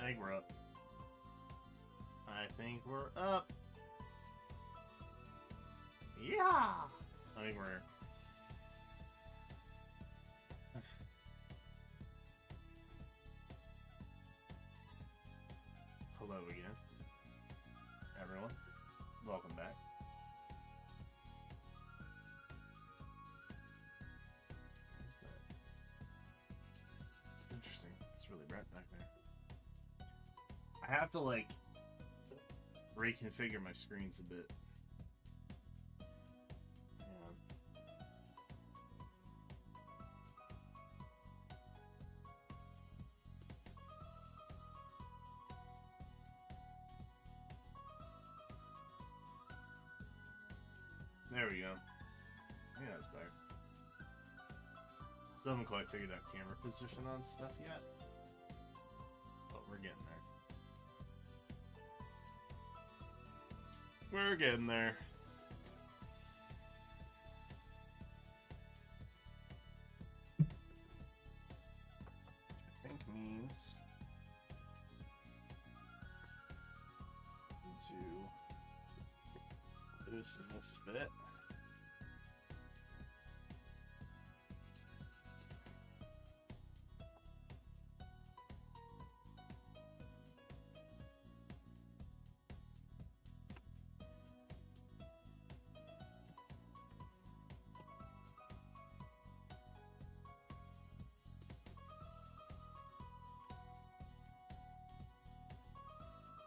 think we're up. I think we're up. Yeah! I think we're... Hello again. Everyone. Welcome back. What's that? Interesting. It's really bright back there. I have to, like, reconfigure my screens a bit. There we go. Yeah, that's better. Still haven't quite figured out camera position on stuff yet. But we're getting there. We're getting there. I think means to boost this a bit.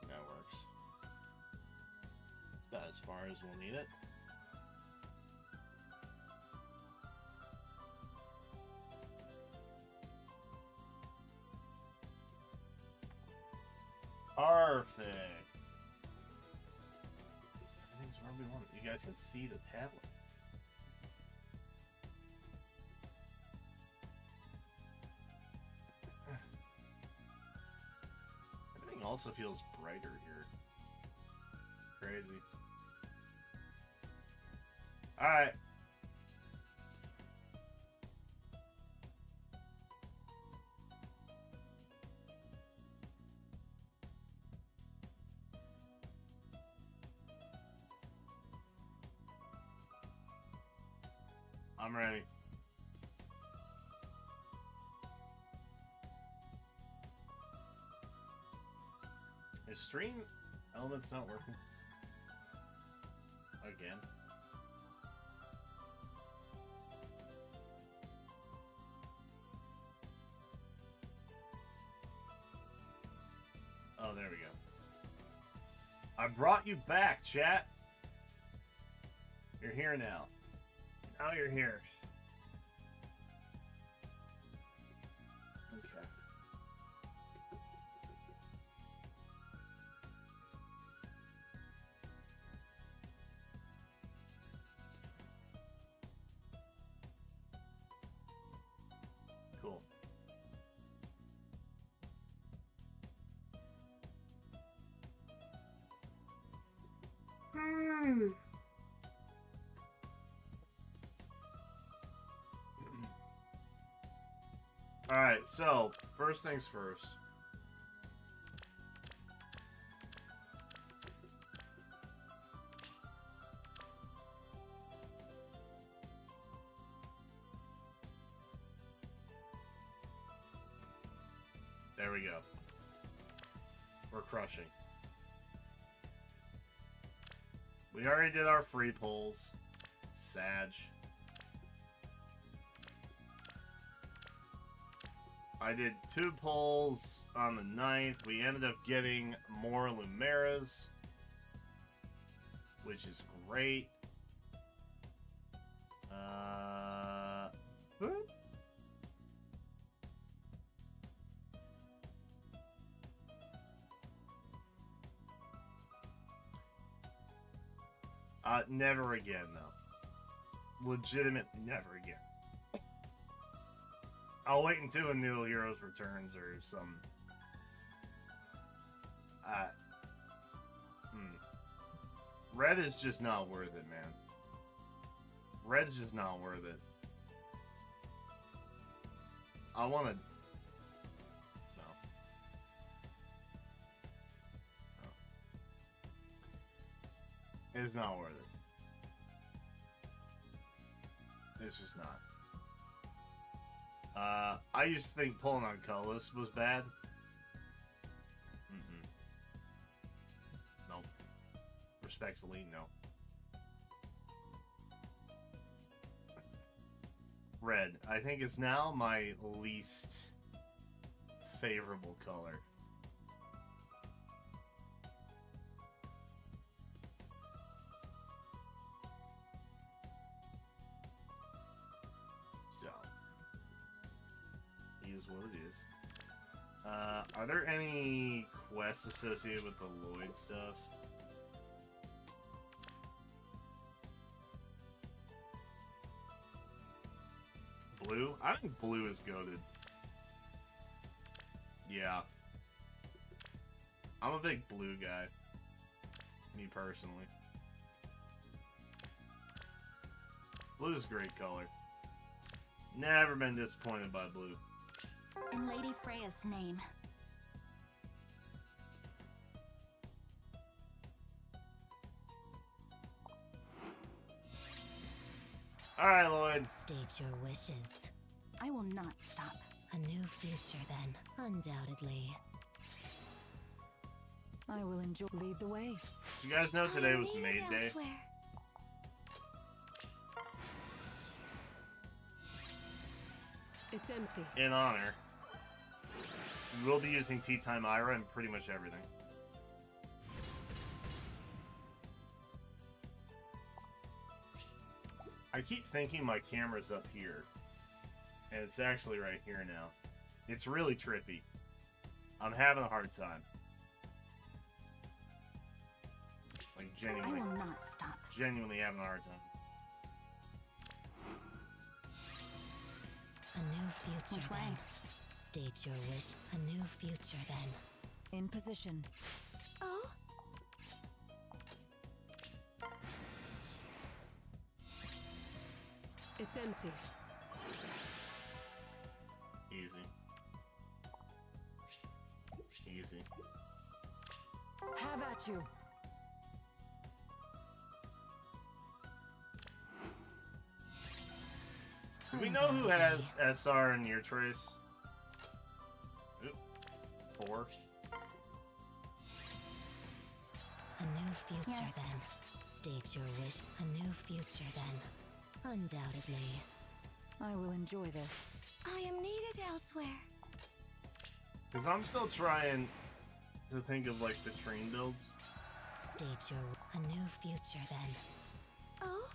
That works. About as far as we'll need it. Perfect. Everything's where we want it. You guys can see the tablet. Everything also feels brighter here. Crazy. Alright. I'm ready. Is stream elements not working? Again. Oh, there we go. I brought you back, chat. You're here now. Now you're here. Okay. Cool. Alright, so, first things first. There we go. We're crushing. We already did our free pulls. Sag. I did 2 pulls on the 9th. We ended up getting more Lumeras, which is great. Never again, though. Legitimate, never again. I'll wait until a new Heroes returns or some. Red is just not worth it, man. Red's just not worth it. I want to. No. It's not worth it. It's just not. I used to think pulling on colorless was bad. Nope. Respectfully, no. Red. I think is now my least favorable color. So, it is what it is. Are there any quests associated with the Lloyd stuff? Blue? I think blue is goated. Yeah. I'm a big blue guy. Me personally. Blue is a great color. Never been disappointed by blue. In Lady Freya's name. Alright, Lloyd. State your wishes. I will not stop. A new future, then. Undoubtedly. I will enjoy. Lead the way. You guys know today was Maid Day. Elsewhere. It's empty. In honor, we will be using Tea Time Ira in pretty much everything. I keep thinking my camera's up here, and it's actually right here now. It's really trippy. I'm having a hard time. Like, I genuinely, will not stop. genuinely having a hard time. A new future, Which way? then. State your wish. A new future, then. In position. Oh. It's empty. Easy. Easy. Have at you. Do we know who has SR in your trace? Oop. 4. A new future, Yes. then. State your wish. A new future, then. Undoubtedly. I will enjoy this. I am needed elsewhere. Because I'm still trying to think of, like, the train builds. State your... A new future, then. Oh.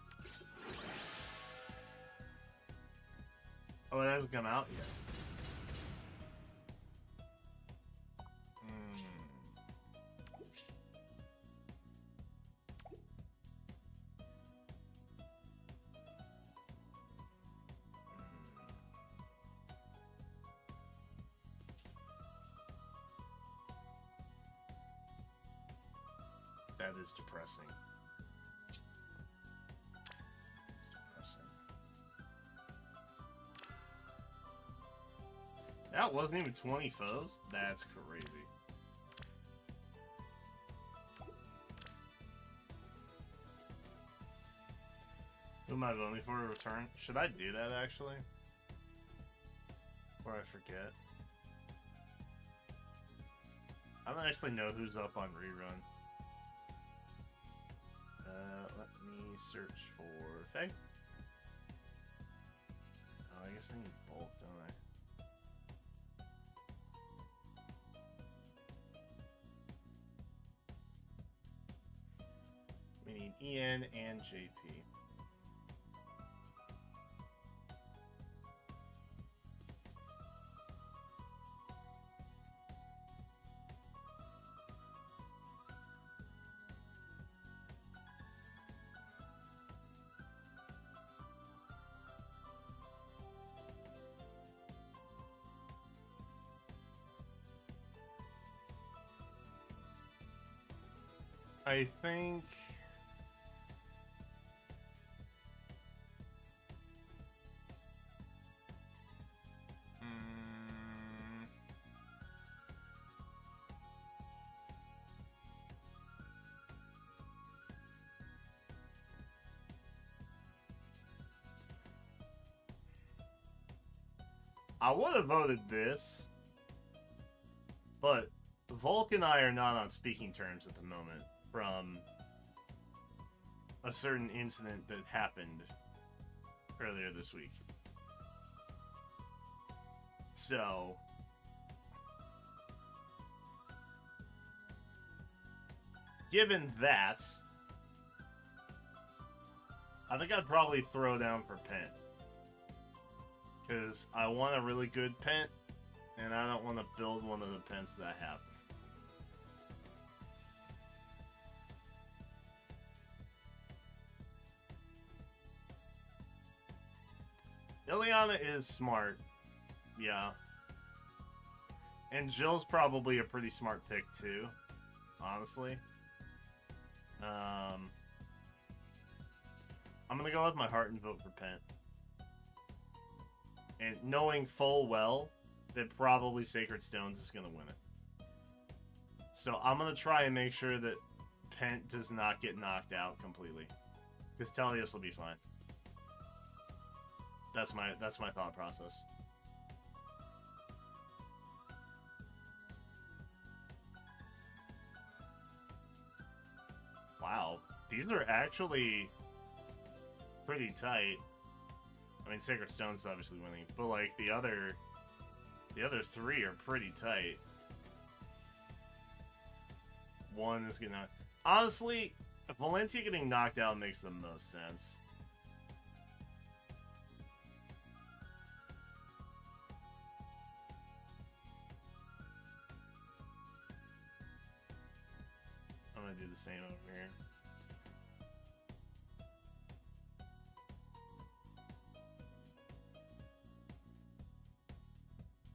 Oh, it hasn't come out yet. That is depressing. It's depressing. That wasn't even 20 foes? That's crazy. Who am I voting for to return? Should I do that actually? Or I forget? I don't actually know who's up on rerun. Let me search for Faye. Oh, I guess I need both, don't I? We need Ian and JP. I think I would have voted this, but Volk and I are not on speaking terms at the moment from a certain incident that happened earlier this week. So, given that, I think I'd probably throw down for Pent. Because I want a really good Pent, and I don't want to build one of the Pents that I have. Ileana is smart. Yeah. And Jill's probably a pretty smart pick, too. Honestly. I'm gonna go with my heart and vote for Pent. And knowing full well that probably Sacred Stones is gonna win it. So I'm gonna try and make sure that Pent does not get knocked out completely. Because Tellius will be fine. That's my thought process. Wow, these are actually pretty tight. I mean, Sacred Stone's obviously winning, but like the other three are pretty tight. One is getting knocked. Honestly, Valencia getting knocked out makes the most sense. I'm gonna do the same over here.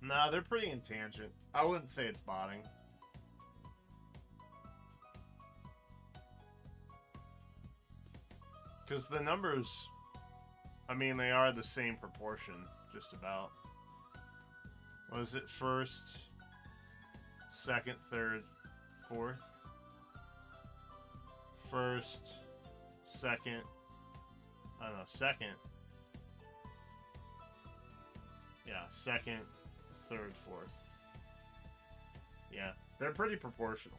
Nah, they're pretty in tangent. I wouldn't say it's botting. Because the numbers, I mean, they are the same proportion, just about. What is it? First, second, third, fourth? First, second, I don't know, second. Yeah, second, third, fourth. Yeah, they're pretty proportional.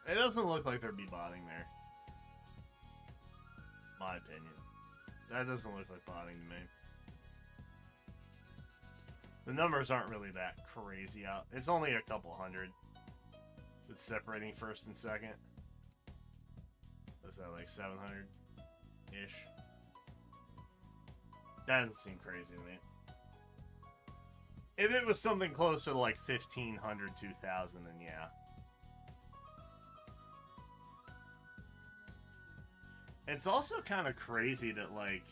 It doesn't look like there'd be botting there. My opinion. That doesn't look like botting to me. The numbers aren't really that crazy out. It's only a couple hundred that's separating first and second. Is that like 700-ish? That doesn't seem crazy to me. If it was something closer to like 1,500, 2,000, then yeah. It's also kind of crazy that, like,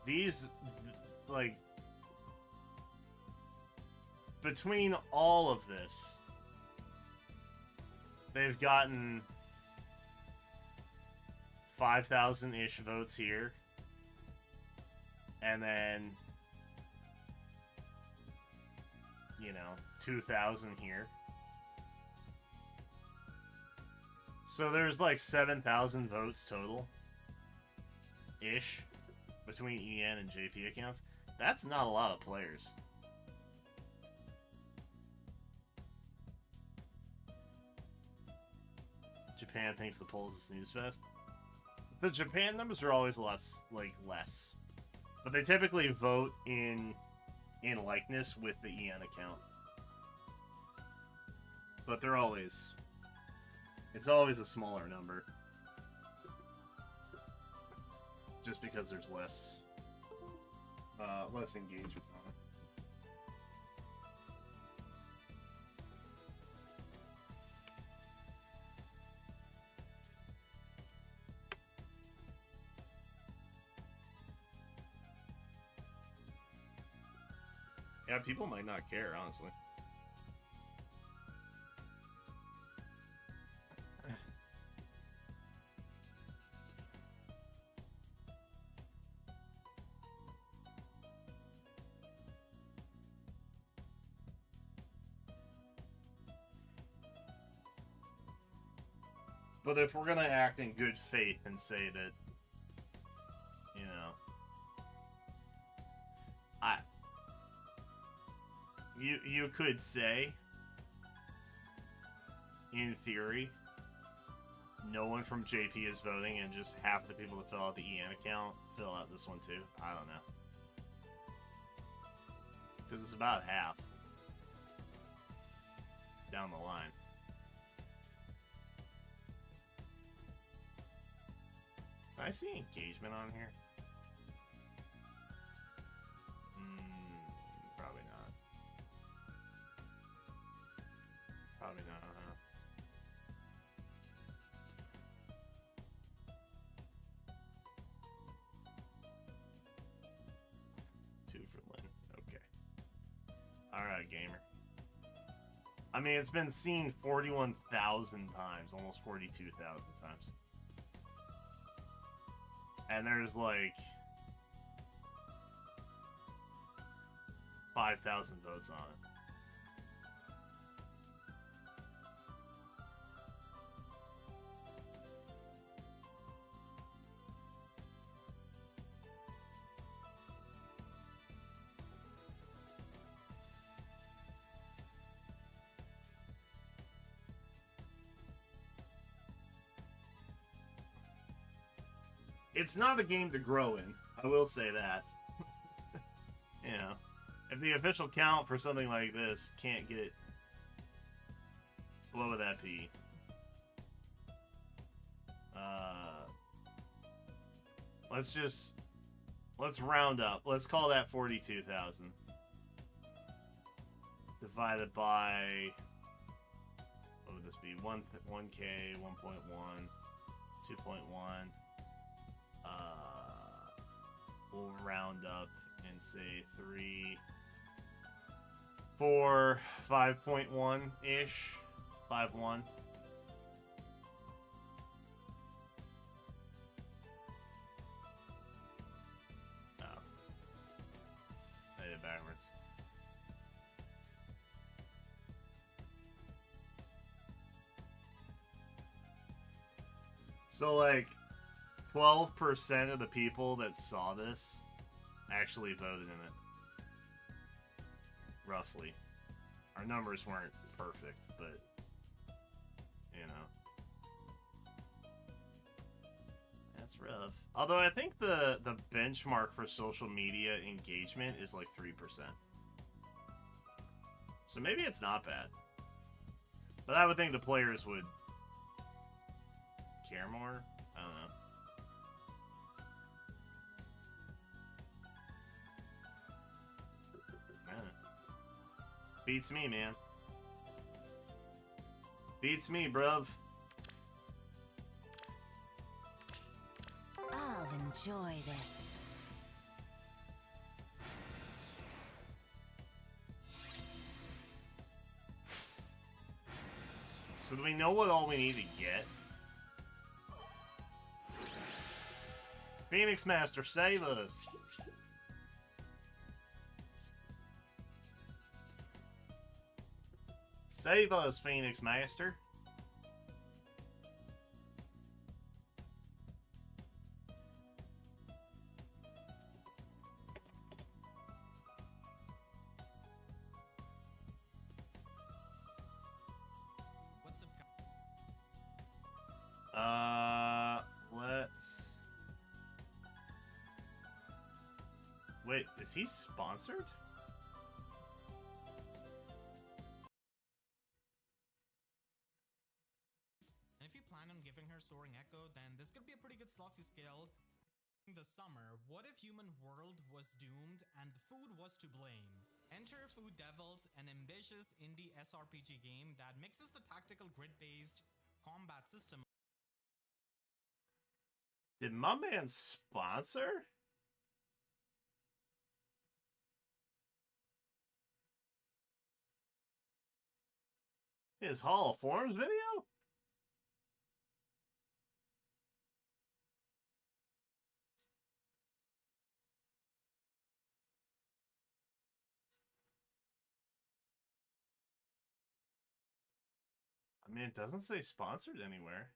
these, like, between all of this, they've gotten 5,000-ish votes here, and then, you know, 2,000 here. So there's like 7,000 votes total-ish between EN and JP accounts. That's not a lot of players. Japan thinks the poll is a snooze fest. The Japan numbers are always a lot less, but they typically vote in likeness with the EN account. But they're always. It's always a smaller number. Just because there's less engagement on it. Yeah, people might not care, honestly. But if we're gonna act in good faith and say that, you know, you could say, in theory, no one from JP is voting, and just half the people that fill out the EN account fill out this one too. I don't know, because it's about half down the line. Can I see engagement on here? Probably not. Probably not, huh? Two for Lynn. Okay. Alright, gamer. I mean, it's been seen 41,000 times, almost 42,000 times. And there's like 5,000 votes on it. It's not a game to grow in. I will say that. You know, if the official count for something like this can't get... What would that be? Let's round up. Let's call that 42,000. Divided by... What would this be? 1K, 1.1, 2.1... we'll round up and say 3, 4, 5.1-ish. 5.1. Oh. I did it backwards. So, like, 12% of the people that saw this actually voted in it. Roughly. Our numbers weren't perfect, but, you know. That's rough. Although I think the benchmark for social media engagement is like 3%. So maybe it's not bad. But I would think the players would care more. I don't know. Beats me, man. Beats me, bruv. I'll enjoy this. So do we know what all we need to get? Phoenix Master, save us! Save us, Phoenix Master! What's up, let's... Wait, is he sponsored? And if you plan on giving her Soaring Echo, then this could be a pretty good slotsy skill. In the summer, what if human world was doomed and food was to blame? Enter Food Devils, an ambitious indie SRPG game that mixes the tactical grid-based combat system. Did my man sponsor? His Hall of Forms video? I mean, it doesn't say sponsored anywhere.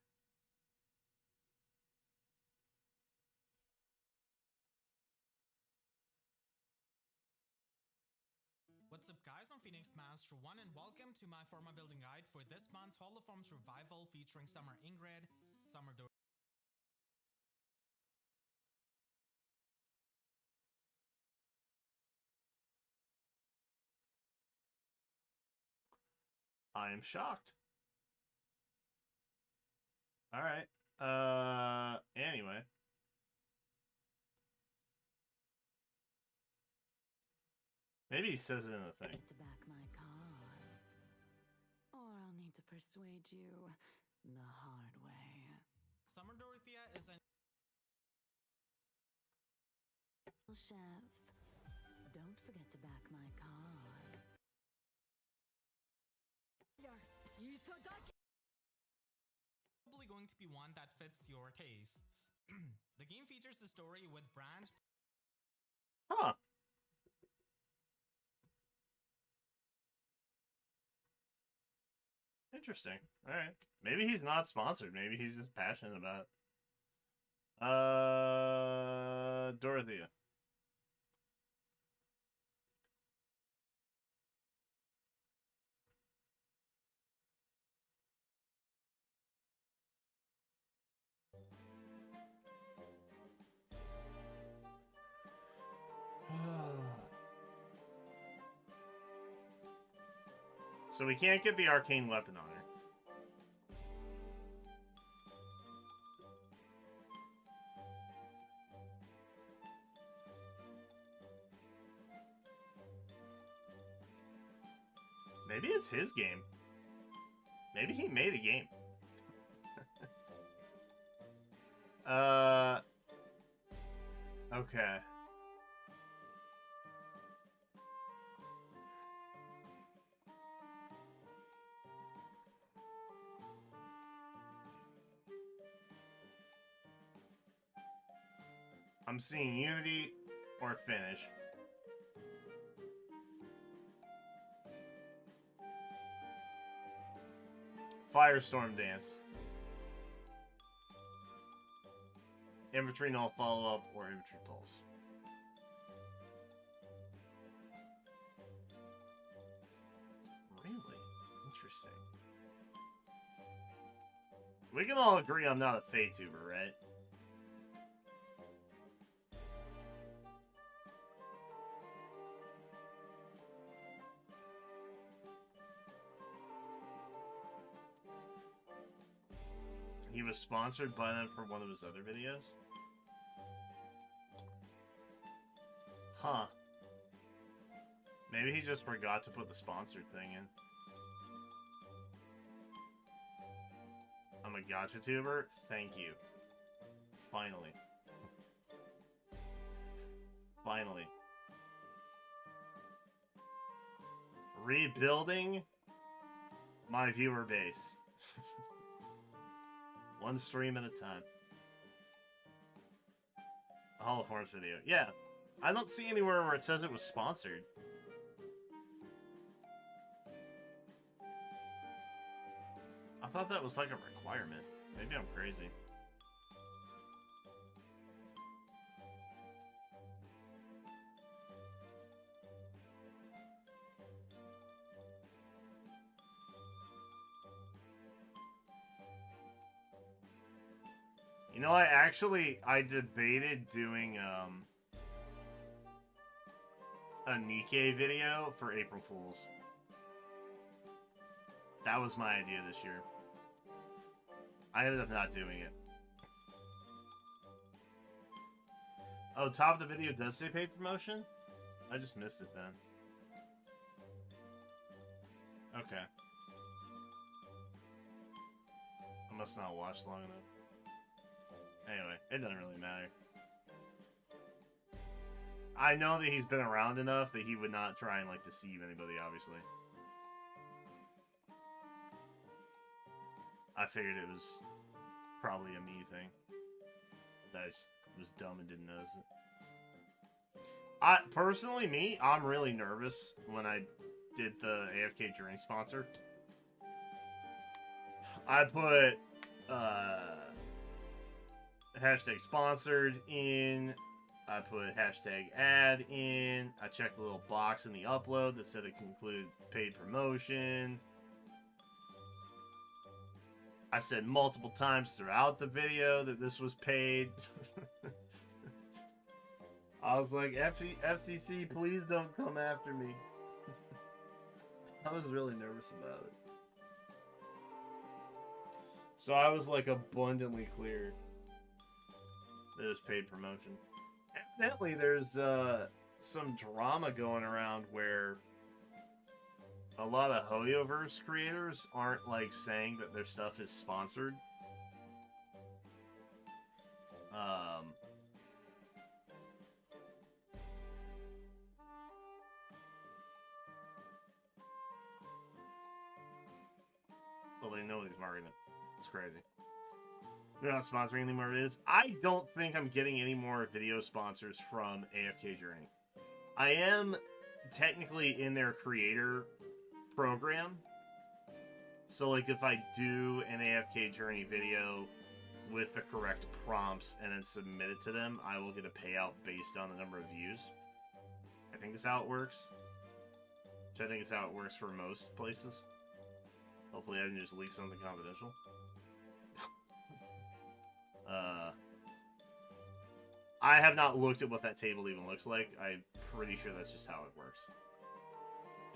What's up guys, I'm Phoenix Master 1 and welcome to my Forma building guide for this month's Hall of Forms Revival featuring Summer Ingrid, Summer Dor. I am shocked. Alright. Anyway. Maybe he says it in the thing. To back my cause. Or I'll need to persuade you the hard way. Summer Dorothea is an Chef, don't forget to back my cause. probably going to be one that fits your tastes. The game features a story with branch. Huh. Interesting. Alright. Maybe he's not sponsored. Maybe he's just passionate about it. Dorothea. So we can't get the arcane weapon on her. Maybe it's his game. Maybe he made a game. Okay. I'm seeing Unity or Finish. Firestorm Dance. Infantry Null Follow-Up or Infantry Pulse. Really? Interesting. We can all agree I'm not a Fey tuber, right? He was sponsored by them for one of his other videos? Huh. Maybe he just forgot to put the sponsored thing in. I'm a gacha tuber? Thank you. Finally. Finally. Rebuilding my viewer base. One stream at a time. A Hall of Forms video. Yeah. I don't see anywhere where it says it was sponsored. I thought that was like a requirement. Maybe I'm crazy. You know, I debated doing, a Nikkei video for April Fools. That was my idea this year. I ended up not doing it. Oh, top of the video does say paid promotion? I just missed it then. Okay. I must not watch long enough. Anyway, it doesn't really matter. I know that he's been around enough that he would not try and, like, deceive anybody, obviously. I figured it was probably a me thing. That I just was dumb and didn't notice it. Personally, me, I'm really nervous when I did the AFK drink sponsor. I put, hashtag sponsored in I put hashtag ad in. I checked the little box in the upload that said it can include paid promotion. I said multiple times throughout the video that this was paid. I was like, FCC, please don't come after me. I was really nervous about it. So I was like abundantly clear that it was paid promotion. Evidently, there's some drama going around where a lot of HoYoverse creators aren't like saying that their stuff is sponsored. Well, they know he's marketing it. It's crazy. They're not sponsoring anymore. It is. I don't think I'm getting any more video sponsors from AFK Journey. I am technically in their creator program. So, like, if I do an AFK Journey video with the correct prompts and then submit it to them, I will get a payout based on the number of views. I think that's how it works. Which I think is how it works for most places. Hopefully I didn't just leak something confidential. I have not looked at what that table even looks like. I'm pretty sure that's just how it works.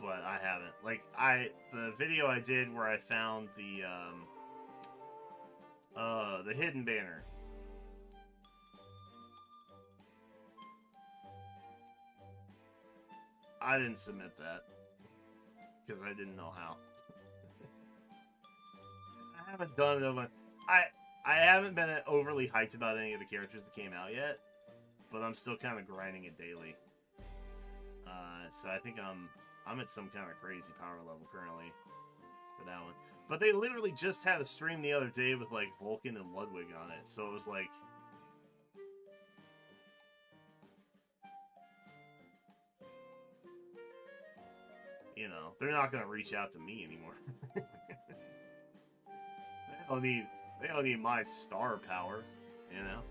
But I haven't. Like, the video I did where I found the hidden banner. I didn't submit that. Because I didn't know how. I haven't done it over... I haven't been overly hyped about any of the characters that came out yet, but I'm still kind of grinding it daily. So I think I'm at some kind of crazy power level currently for that one. But they literally just had a stream the other day with like Vulcan and Ludwig on it, so it was like... You know, they're not gonna reach out to me anymore. They don't need my star power, you know?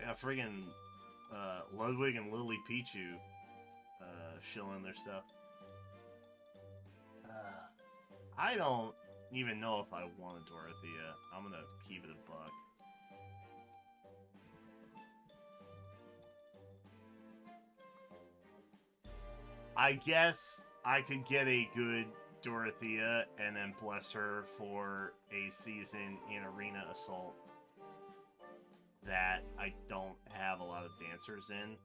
Yeah, friggin' Ludwig and Lily Pichu shilling their stuff. I don't even know if I want a Dorothea. I'm gonna keep it a buck. I guess I could get a good Dorothea and then bless her for a season in Arena Assault that I don't have a lot of dancers in.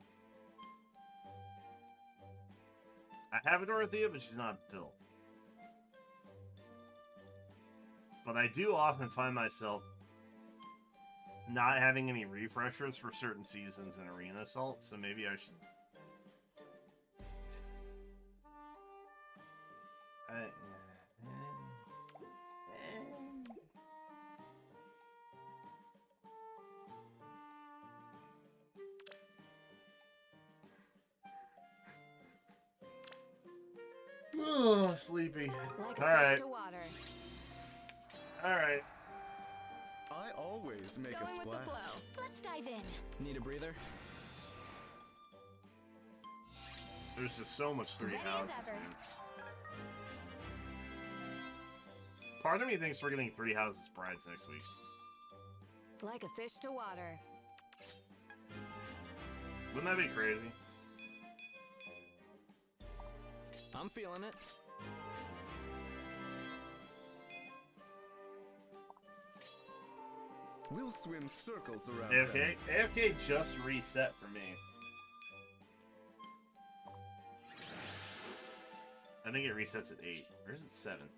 I have a Dorothea, but she's not built. But I do often find myself not having any refreshers for certain seasons in Arena Assault, so maybe I should... Oh, sleepy. Like All a fish right. to water. All right. I always make a Going with the splash. flow. Let's dive in. Need a breather? There's just so much three Ready as houses, ever. man. Part of me thinks we're getting 3 houses brides next week. Like a fish to water. Wouldn't that be crazy? I'm feeling it. We'll swim circles around AFK? them. AFK just reset for me. I think it resets at 8. Or is it 7?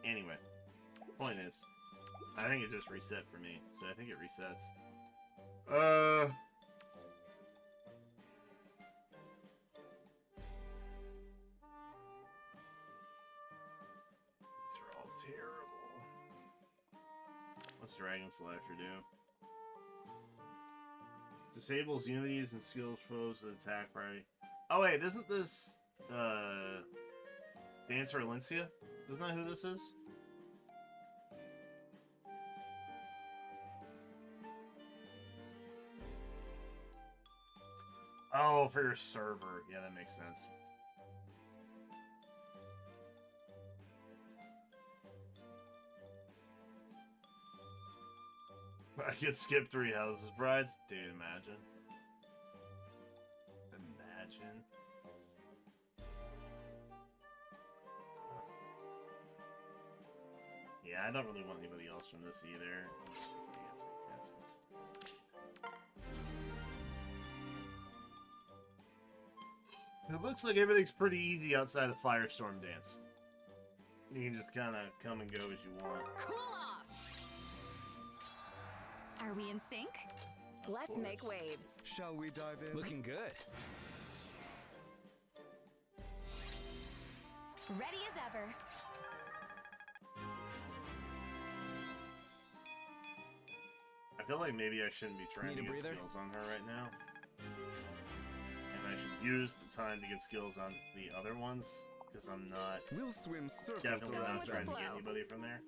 Anyway. Point is, I think it just reset for me. So I think it resets. These are all terrible. What's Dragon Slasher do? Disables unities and skills foes that attack priority. Oh wait, isn't this Dancer Alencia? Isn't that who this is? Oh, for your server. Yeah, that makes sense. I could skip 3 houses, brides. Dude, imagine. Imagine. Yeah, I don't really want anybody else from this either. It looks like everything's pretty easy outside of Firestorm Dance. You can just kind of come and go as you want. Cool off! Are we in sync? Let's make waves. Shall we dive in? Looking good. Ready as ever. I feel like maybe I shouldn't be trying Need to a get breather? skills on her right now. And I should use the time to get skills on the other ones, because I'm not We'll swim circles definitely around not with the trying to get flow. anybody from there.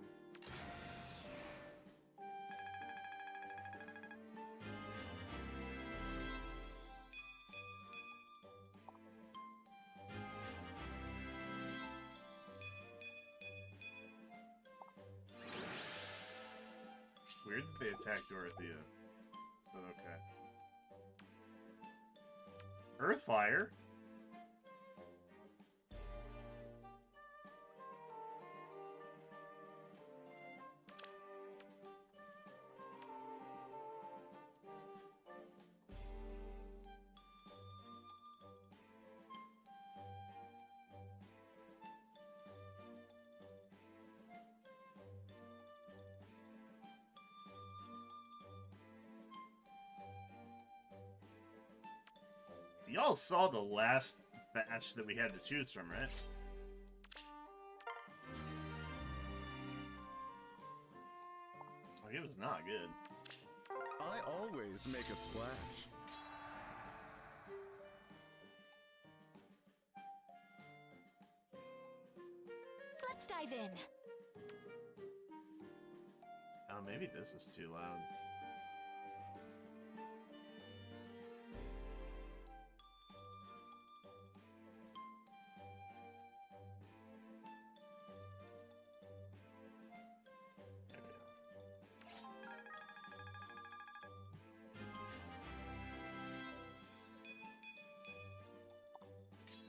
Weird that they attacked Dorothea, but okay. Earthfire? Y'all saw the last batch that we had to choose from, right? Like, it was not good. I always make a splash. Let's dive in. Oh, maybe this is too loud. There we go.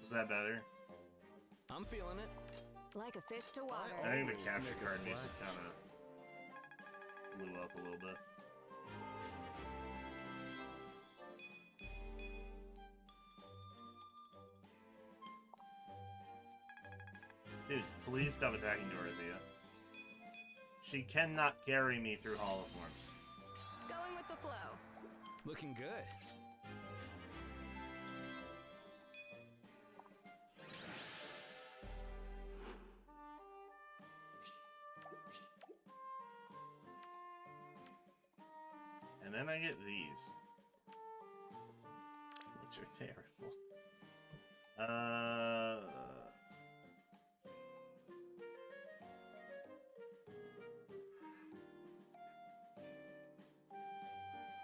Is that better? I'm feeling it. Like a fish to water. I think the Always capture make a card splash. music kind of blew up a little bit. Dude, please stop attacking Dorothea. She cannot carry me through Hollow Forms. Going with the flow. Looking good. And then I get these. Which are terrible.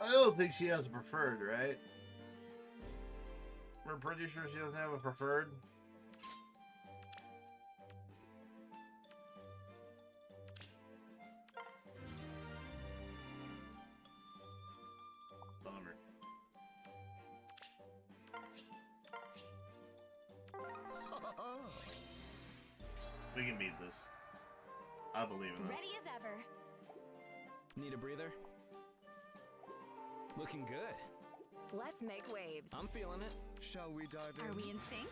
I don't think she has a preferred, right? We're pretty sure she doesn't have a preferred. Bummer. We can beat this. I believe in this. Ready as ever. Need a breather? Looking good. Let's make waves. I'm feeling it. Shall we dive in? Are we in sync?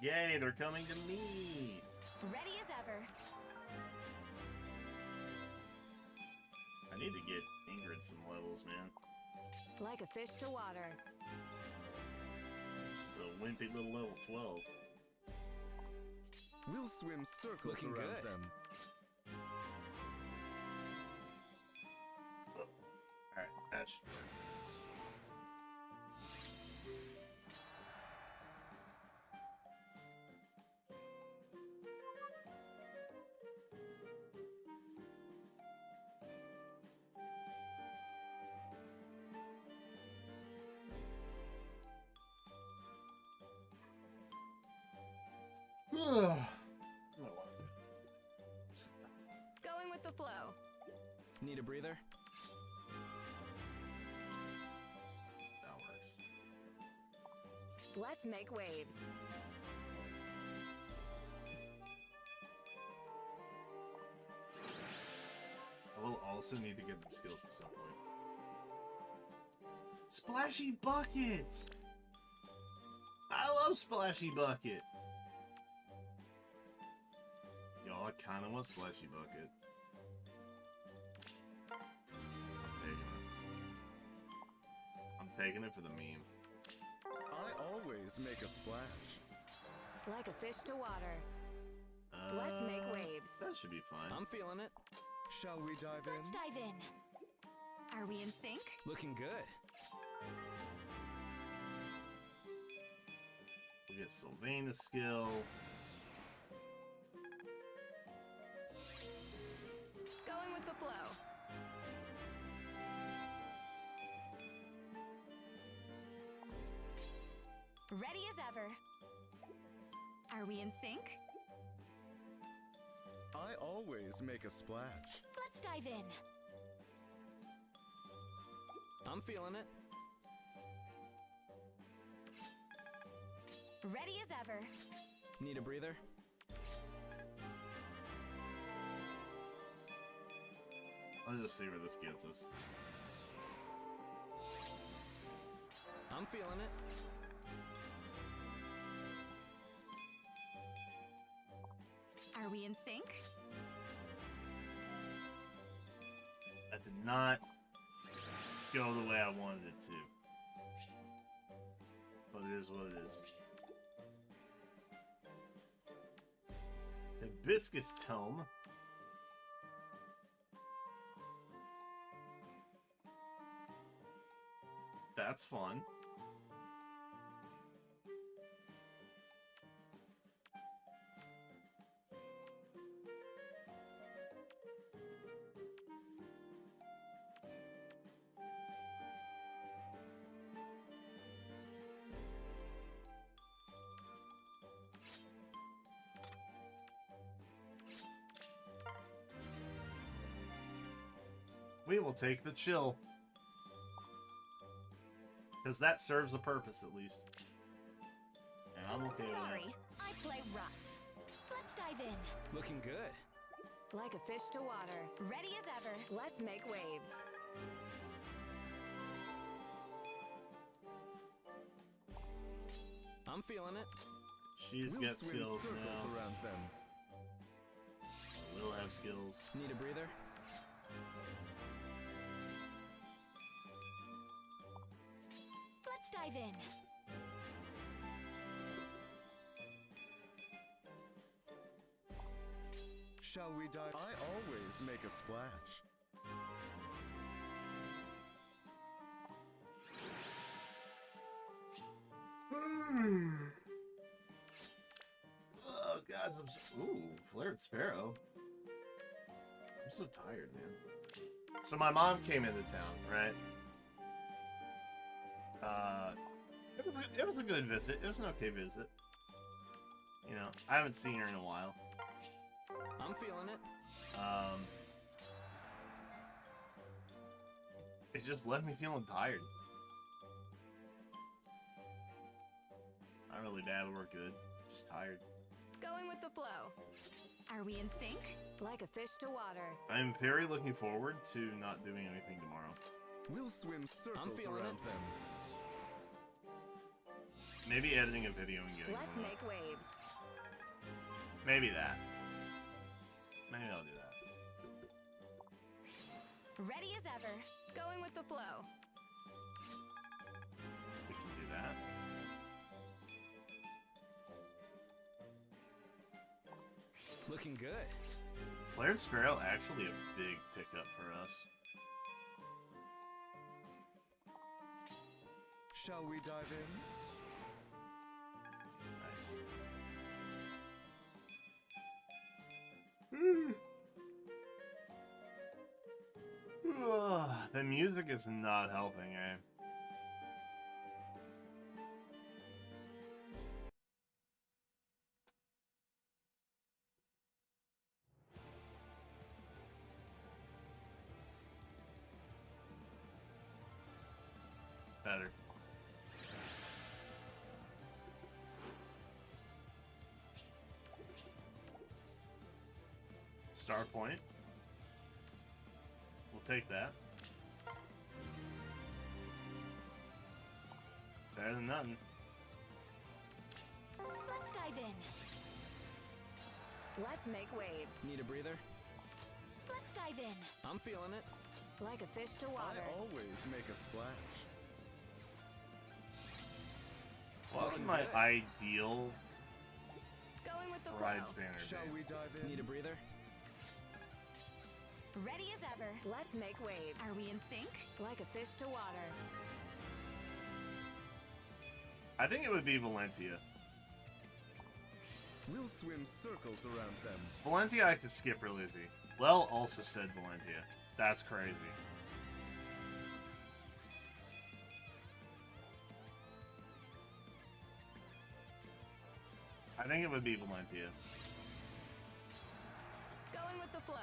Yay, they're coming to me! Ready as ever. I need to get Ingrid some levels, man. Like a fish to water. She's a wimpy little level 12. We'll swim circles Looking around good. them. Alright, that should work. Need a breather? That works. Let's make waves. I will also need to get them skills at some point. Splashy Bucket! I love Splashy Bucket! Yo, I kinda want Splashy Bucket. I'm taking it for the meme. I always make a splash. Like a fish to water. Let's make waves. That should be fine. I'm feeling it. Shall we dive in? Let's dive in. Are we in sync? Looking good. We'll get Sylvaina's skill. Going with the flow. Ready as ever. Are we in sync? I always make a splash. Let's dive in. I'm feeling it. Ready as ever. Need a breather? I'll just see where this gets us. I'm feeling it. Are we in sync? That did not go the way I wanted it to. But it is what it is. Hibiscus Tome. That's fun. We will take the chill. Because that serves a purpose, at least. And I'm okay with Sorry, that. I play rough. Let's dive in. Looking good. Like a fish to water. Ready as ever. Let's make waves. I'm feeling it. She's We'll got swim skills circles now. around them. We'll have skills. Need a breather? Let's dive in. Shall we dive? I always make a splash. Oh god, I'm so... Ooh, Flared Sparrow. I'm so tired, man. So my mom came into town, right? It was a good visit. It was an okay visit. You know, I haven't seen her in a while. I'm feeling it. It just left me feeling tired. Not really bad or good. Just tired. Going with the flow. Are we in sync? Like a fish to water. I'm very looking forward to not doing anything tomorrow. We'll swim circles feeling around it. them. Maybe editing a video and getting Let's one up. make waves. Maybe that. Maybe I'll do that. Ready as ever. Going with the flow. We can do that. Looking good. Flared Sparrow actually a big pickup for us. Shall we dive in? Nice. The music is not helping, eh? Better. Star point. We'll take that. Better than nothing. Let's dive in. Let's make waves. Need a breather? Let's dive in. I'm feeling it. Like a fish to water. I always make a splash. What would my ideal Going with the ride flow. spanner Shall be? we dive in? Need a breather? Ready as ever. Let's make waves. Are we in sync? Like a fish to water. I think it would be Valentia. We'll swim circles around them. Valentia I could skip real easy. Well, also said Valentia. That's crazy. I think it would be Valentia. Going with the flow.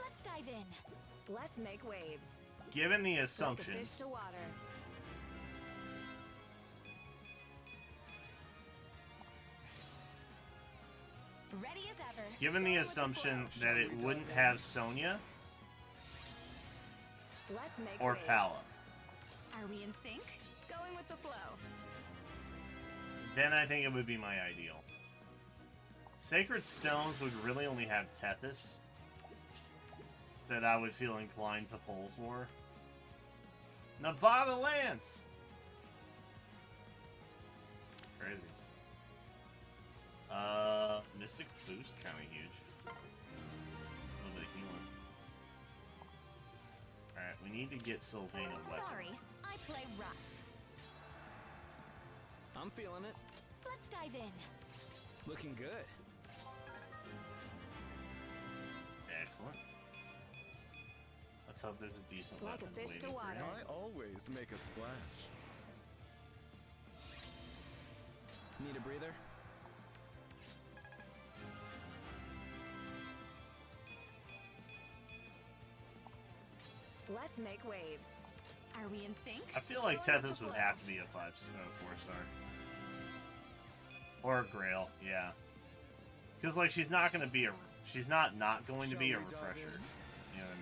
Let's dive in. Let's make waves. Given the Like a assumption, fish to water. Ready as ever. given the Going with the assumption flow. that it wouldn't have Sonya Let's make or waves. Pala, Are we in sync? Going with the flow. then I think it would be my ideal. Sacred Stones would really only have Tethys that I would feel inclined to pull for. Nevada Lance! Crazy. Mystic Boost, kind of huge. A little bit of healing. Alright, we need to get Sylvain a weapon. Sorry, I play rough. I'm feeling it. Let's dive in. Looking good. Excellent. Let's hope there's a decent Like a weapon fish waiting to for water. him. I always make a splash. Need a breather? Let's make waves. Are we in sync? I feel like Going with Tethys the would flow. have to be a 4-star. Or a Grail, yeah. Because, like, she's not going to be a... She's not going to be a Shall we dive refresher. in? You know what I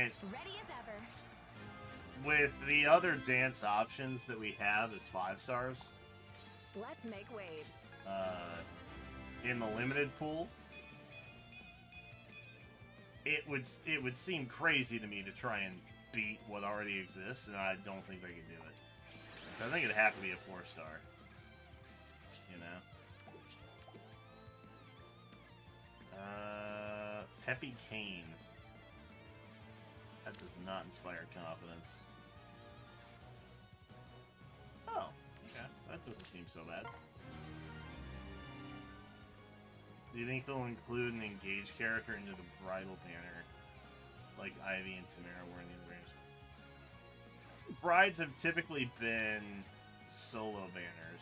mean? And Ready as ever. with the other dance options that we have as 5-stars, Let's make waves. in the limited pool, it would seem crazy to me to try and beat what already exists, and I don't think they can do it. I think it'd have to be a 4-star. You know? Peppy Kane. That does not inspire confidence. Oh, okay. That doesn't seem so bad. Do you think they'll include an engaged character into the bridal banner, like Ivy and Tamara were in the other games? Brides have typically been solo banners.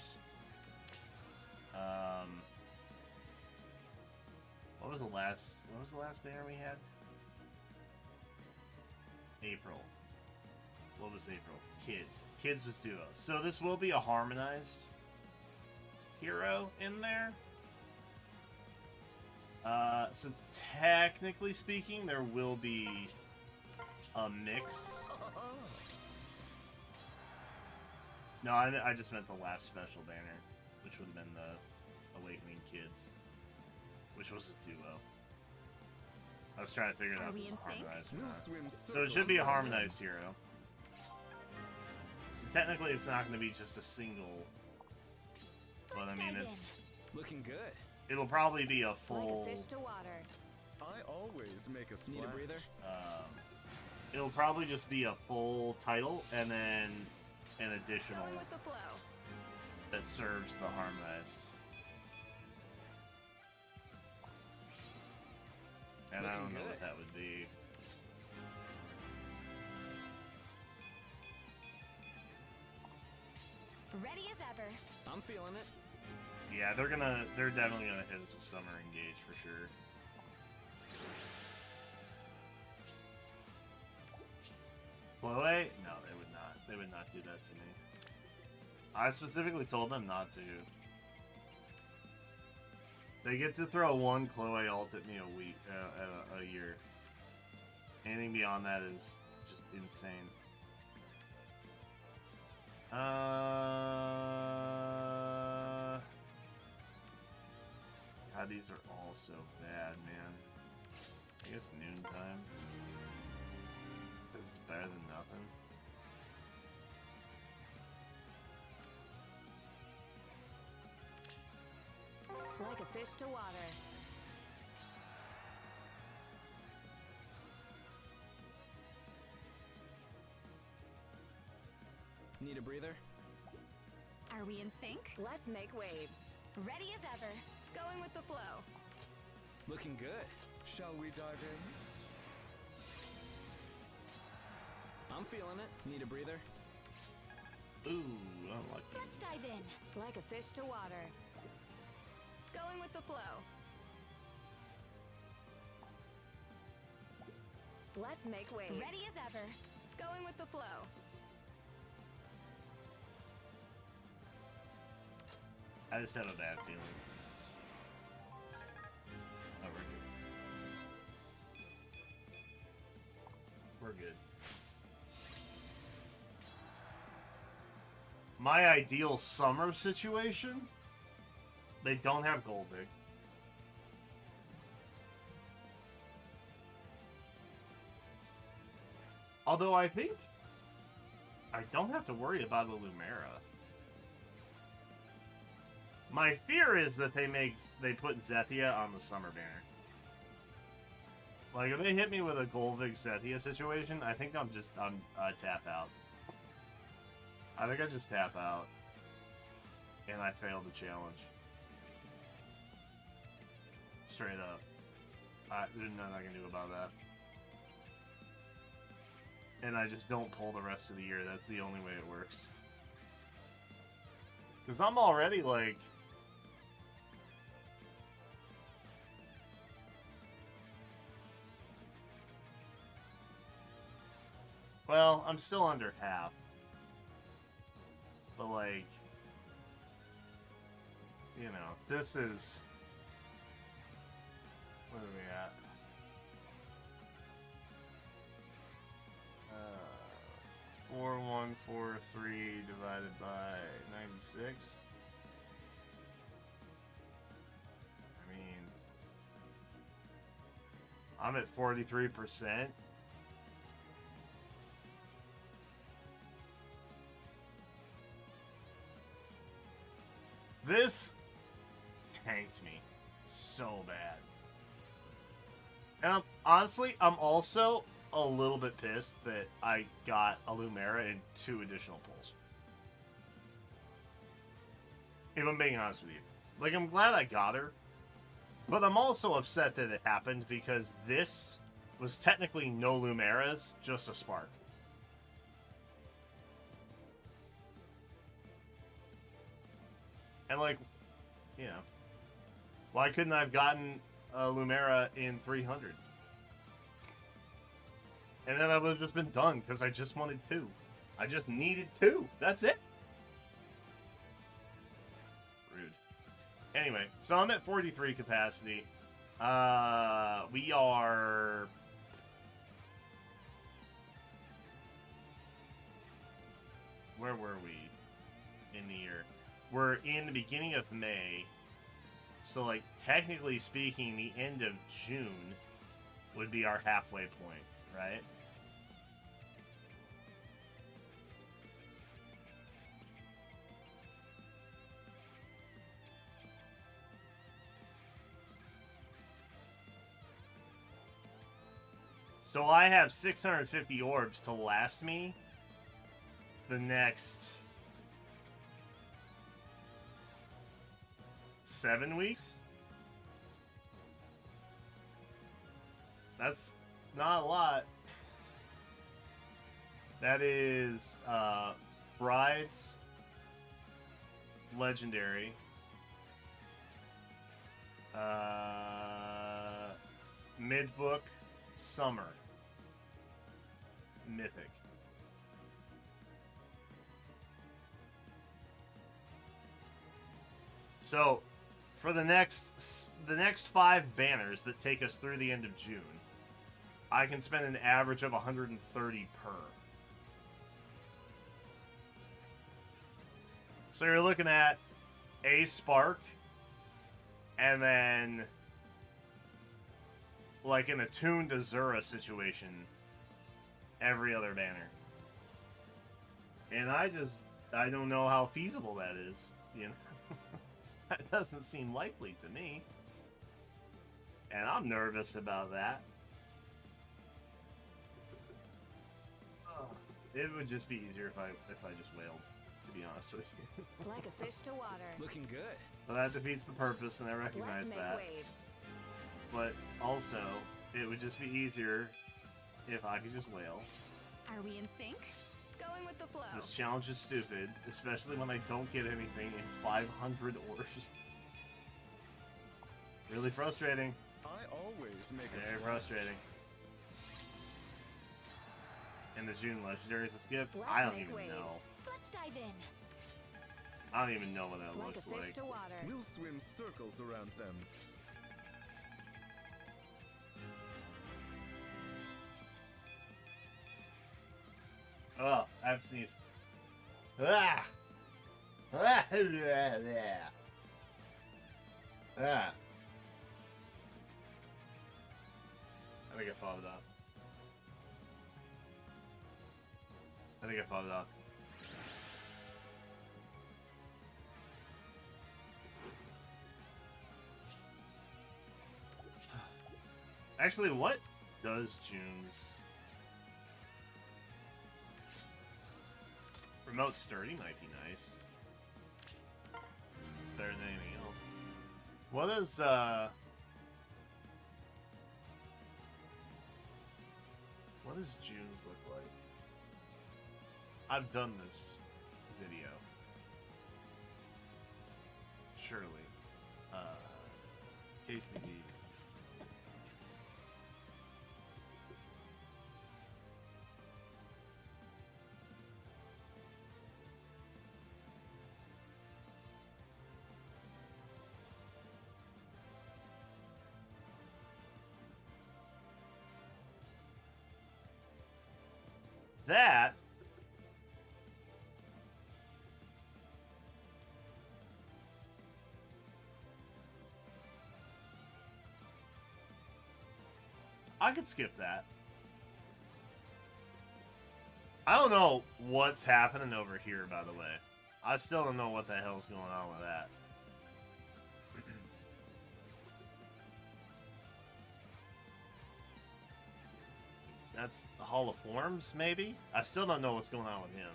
What was the last banner we had? April. What was April? Kids. Kids was duo. So this will be a harmonized hero in there. So technically speaking, there will be a mix. No, I just meant the last special banner, which would have been the Awakening Kids, which was a duo. I was trying to figure it Are out if we it was in sync? harmonized or We'll not. swim So it should be a circles around them. harmonized hero. So technically it's not going to be just a single, but I Let's mean dive it's Looking good. it'll probably be a Like full. a fish to water. I always make a splash. Need a breather? It'll probably just be a full title and then an additional Going with the flow. that serves the harmonized. And I Looking don't know what good. that would be. Ready as ever. I'm feeling it. Yeah, they're definitely gonna hit us with Summer Engage for sure. Chloe? No, they would not. They would not do that to me. I specifically told them not to. They get to throw one Chloe ult at me a year. Anything beyond that is just insane. God, these are all so bad, man. I guess noontime. This is better than nothing. Like a fish to water. Need a breather? Are we in sync? Let's make waves. Ready as ever. Going with the flow. Looking good. Shall we dive in? I'm feeling it. Need a breather? Ooh, unlucky. Let's dive in. Like a fish to water. Going with the flow. Let's make waves. Ready as ever. Going with the flow. I just have a bad feeling. Oh, we're good. We're good. My ideal summer situation? They don't have Goldvig. Although I think I don't have to worry about the Lumera. My fear is that they put Zethia on the summer banner. Like if they hit me with a Goldvig Zethia situation, I think I'm tap out. I think I just tap out, and I fail the challenge. Straight up. There's nothing I can do about that. And I just don't pull the rest of the year. That's the only way it works. Because I'm already like... Well, I'm still under half. But like... You know, this is... What are we at? 4143 divided by 96. I mean, I'm at 43%. This tanked me so bad. And honestly, I'm also a little bit pissed that I got a Lumera and 2 additional pulls. If I'm being honest with you. Like, I'm glad I got her, but I'm also upset that it happened because this was technically no Lumeras, just a Spark. And like, you know, why couldn't I have gotten a Lumera in 300? And then I would have just been done because I just wanted 2. I just needed 2. That's it. Rude. Anyway, so I'm at 43 capacity. We are... Where were we in the year? We're in the beginning of May. So, like, technically speaking, the end of June would be our halfway point, right? So I have 650 orbs to last me the next 7 weeks. That's not a lot. That is Brides, Legendary, Mid-Book, Summer, Mythic. So, for the next 5 banners that take us through the end of June, I can spend an average of 130 per. So you're looking at a spark, and then like in a Toon to Zura situation, every other banner. And I don't know how feasible that is, you know? That doesn't seem likely to me. And I'm nervous about that. It would just be easier if I just wailed, to be honest with you. Like a fish to water. Looking good. But that defeats the purpose, and I recognize Let's make that. waves. But also, it would just be easier if I could just wail. Are we in sync? Going with the flow. This challenge is stupid, especially when I don't get anything in 500 orders. Really frustrating. I always make a Very splash. frustrating. And the June legendaries to skip, Let's I don't make even waves. know. Let's dive in. I don't even know what that Like a looks fish like. to water. We'll swim circles around them. Oh, I have sneezed. Ah! Ah! Ah! Ah! I think I fought it up. I think I fought it up. Actually, what does June's remote sturdy might be nice. It's better than anything else. What does June's look like? I've done this video. Surely. KCB. That I could skip that. I don't know what's happening over here, by the way. I still don't know what the hell's going on with that. That's the Hall of Forms, maybe? I still don't know what's going on with him.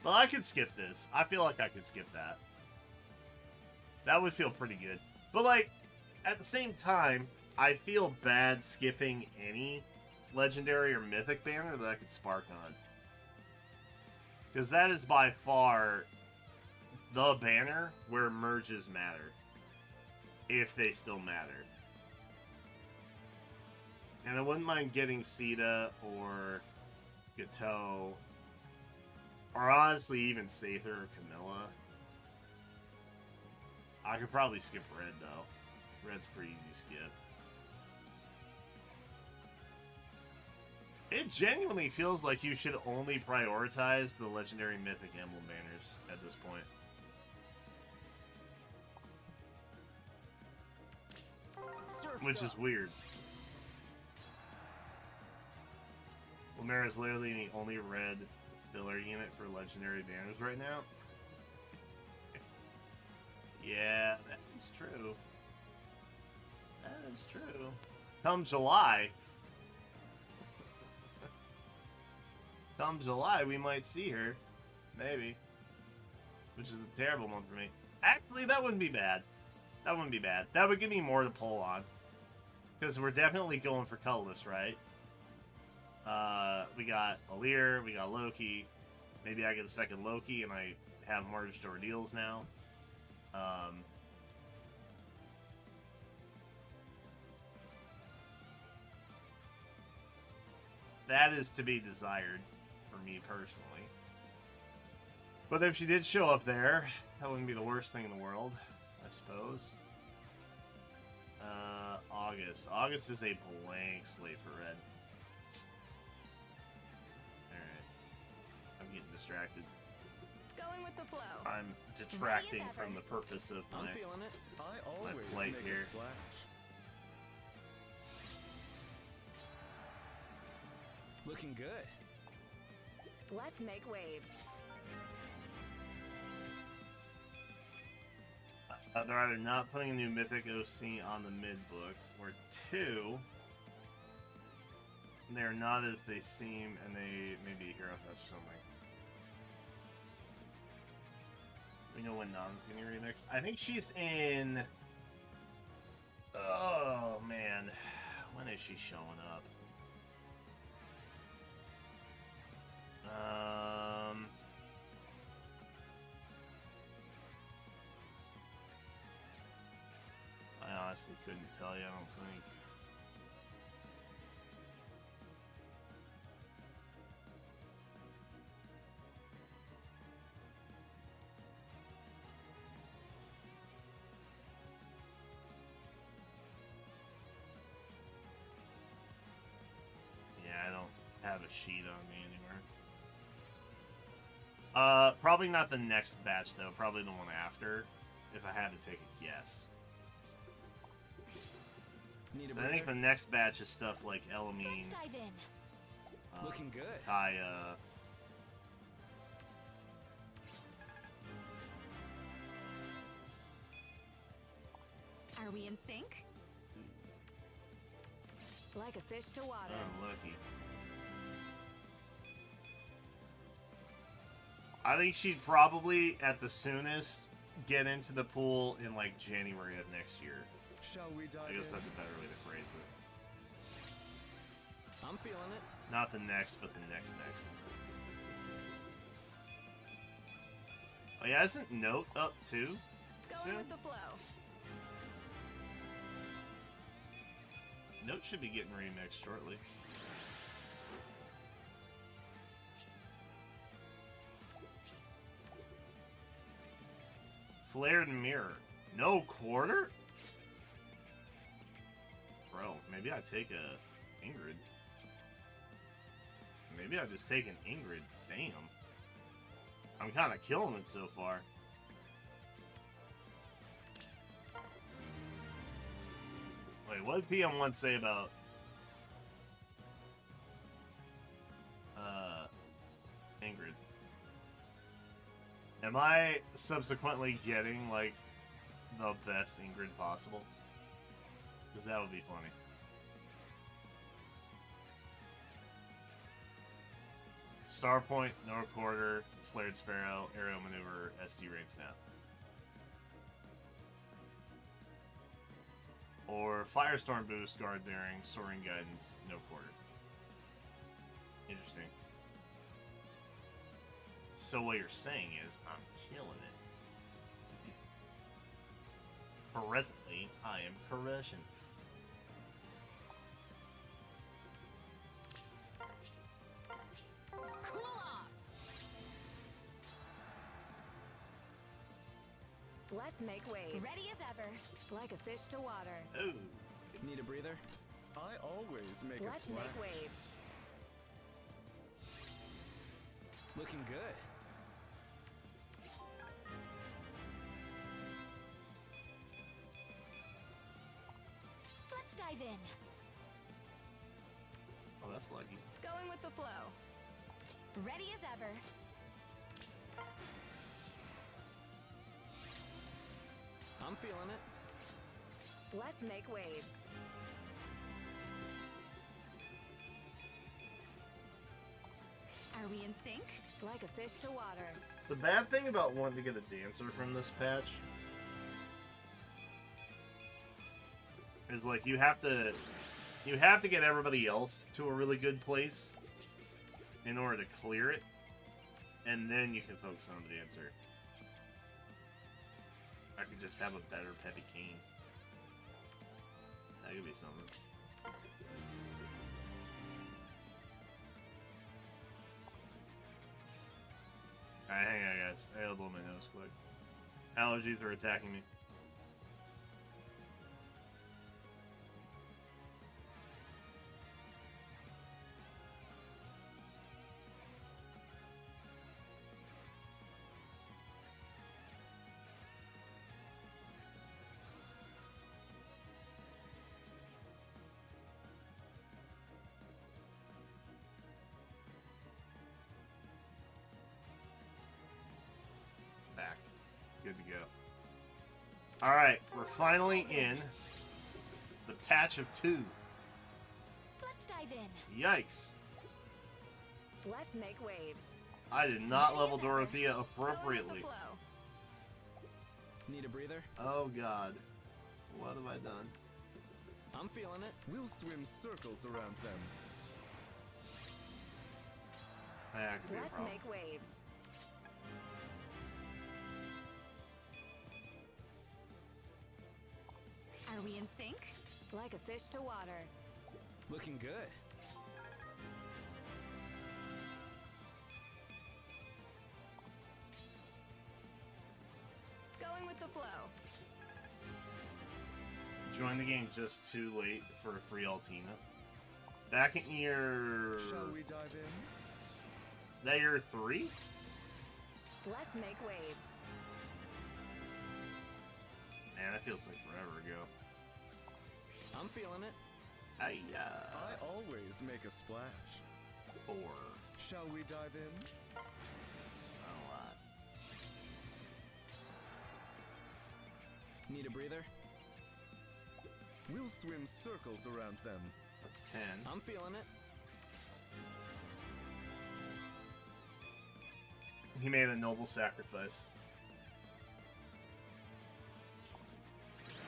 But I could skip this. I feel like I could skip that. That would feel pretty good. But, like, at the same time, I feel bad skipping any legendary or mythic banner that I could spark on. Because that is by far the banner where merges matter. If they still matter. And I wouldn't mind getting Sita or Gateau. Or honestly, even Sather or Camilla. I could probably skip Red, though. Red's pretty easy to skip. It genuinely feels like you should only prioritize the Legendary Mythic Emblem banners at this point. Which is weird. Lumera's literally the only red filler unit for legendary banners right now. Yeah, that is true. That is true. Come July. Come July, we might see her. Maybe. Which is a terrible month for me. Actually, that wouldn't be bad. That wouldn't be bad. That would give me more to pull on. Because we're definitely going for colorless, right? We got Alir, we got Loki. Maybe I get a second Loki and I have merged ordeals now. That is to be desired for me personally. But if she did show up there, that wouldn't be the worst thing in the world, I suppose. August. August is a blank slate for red. Alright. I'm getting distracted. Going with the flow. I'm detracting from the purpose of I'm my... feeling it. I always plate make here. a splash. Looking good. Let's make waves. They're either not putting a new Mythic OC on the mid book, or two, they're not as they seem, and they may be a hero touch something. We know when Nan's getting remixed. I think she's in... Oh, man. When is she showing up? I honestly couldn't tell you, I don't think. Yeah, I don't have a sheet on me anywhere. Probably not the next batch though, probably the one after, if I had to take a guess. Need a So I think the breather? next batch is stuff like Elamine, Let's dive in. Looking good. Kaya. Are we in sync? Like a fish to water. Unlucky. I think she'd probably, at the soonest, get into the pool in like January of next year. Shall we dive I guess in? that's a better way to phrase it. I'm feeling it. Not the next, but the next. Oh yeah, isn't Note up too? Going soon? with the flow. Note should be getting remixed shortly. Flared Mirror. No quarter? Bro, maybe I take a Ingrid. Maybe I just take an Ingrid. Damn. I'm kind of killing it so far. Wait, what did PM1 say about Ingrid? Am I subsequently getting like the best Ingrid possible? Because that would be funny. Star Point, no quarter, Flared Sparrow, Aerial Maneuver, SD Rain Snap. Or Firestorm Boost, Guard Bearing, Soaring Guidance, no quarter. Interesting. So what you're saying is, I'm killing it. Presently, I am crushing. Cool off. Let's make waves. Ready as ever. Like a fish to water. Oh. Need a breather? I always make a Let's splash. make waves. Looking good. Let's dive in. Oh, that's lucky. Going with the flow. Ready as ever. I'm feeling it. Let's make waves. Are we in sync? Like a fish to water. The bad thing about wanting to get a dancer from this patch is like you have to get everybody else to a really good place in order to clear it, and then you can focus on the dancer. I could just have a better Peppy Cane. That could be something. Alright, hang on guys. guys. I gotta blow my nose quick. Allergies are attacking me. Back. Good to go. Alright, we're finally in the patch of 2. Let's dive in. Yikes. Let's make waves. I did not level Dorothea Going with appropriately. the flow. Need a breather? Oh god. What have I done? I'm feeling it. We'll swim circles around them. That could be a Let's problem. make waves. Are we in sync? Like a fish to water. Looking good. Going with the flow. Join the game just too late for a free Altina. Back in year... Shall we dive in? That year 3? Let's make waves. Man, that feels like forever ago. I'm feeling it. I always make a splash. 4. Shall we dive in? Not a lot. Need a breather? We'll swim circles around them. That's 10. I'm feeling it. He made a noble sacrifice.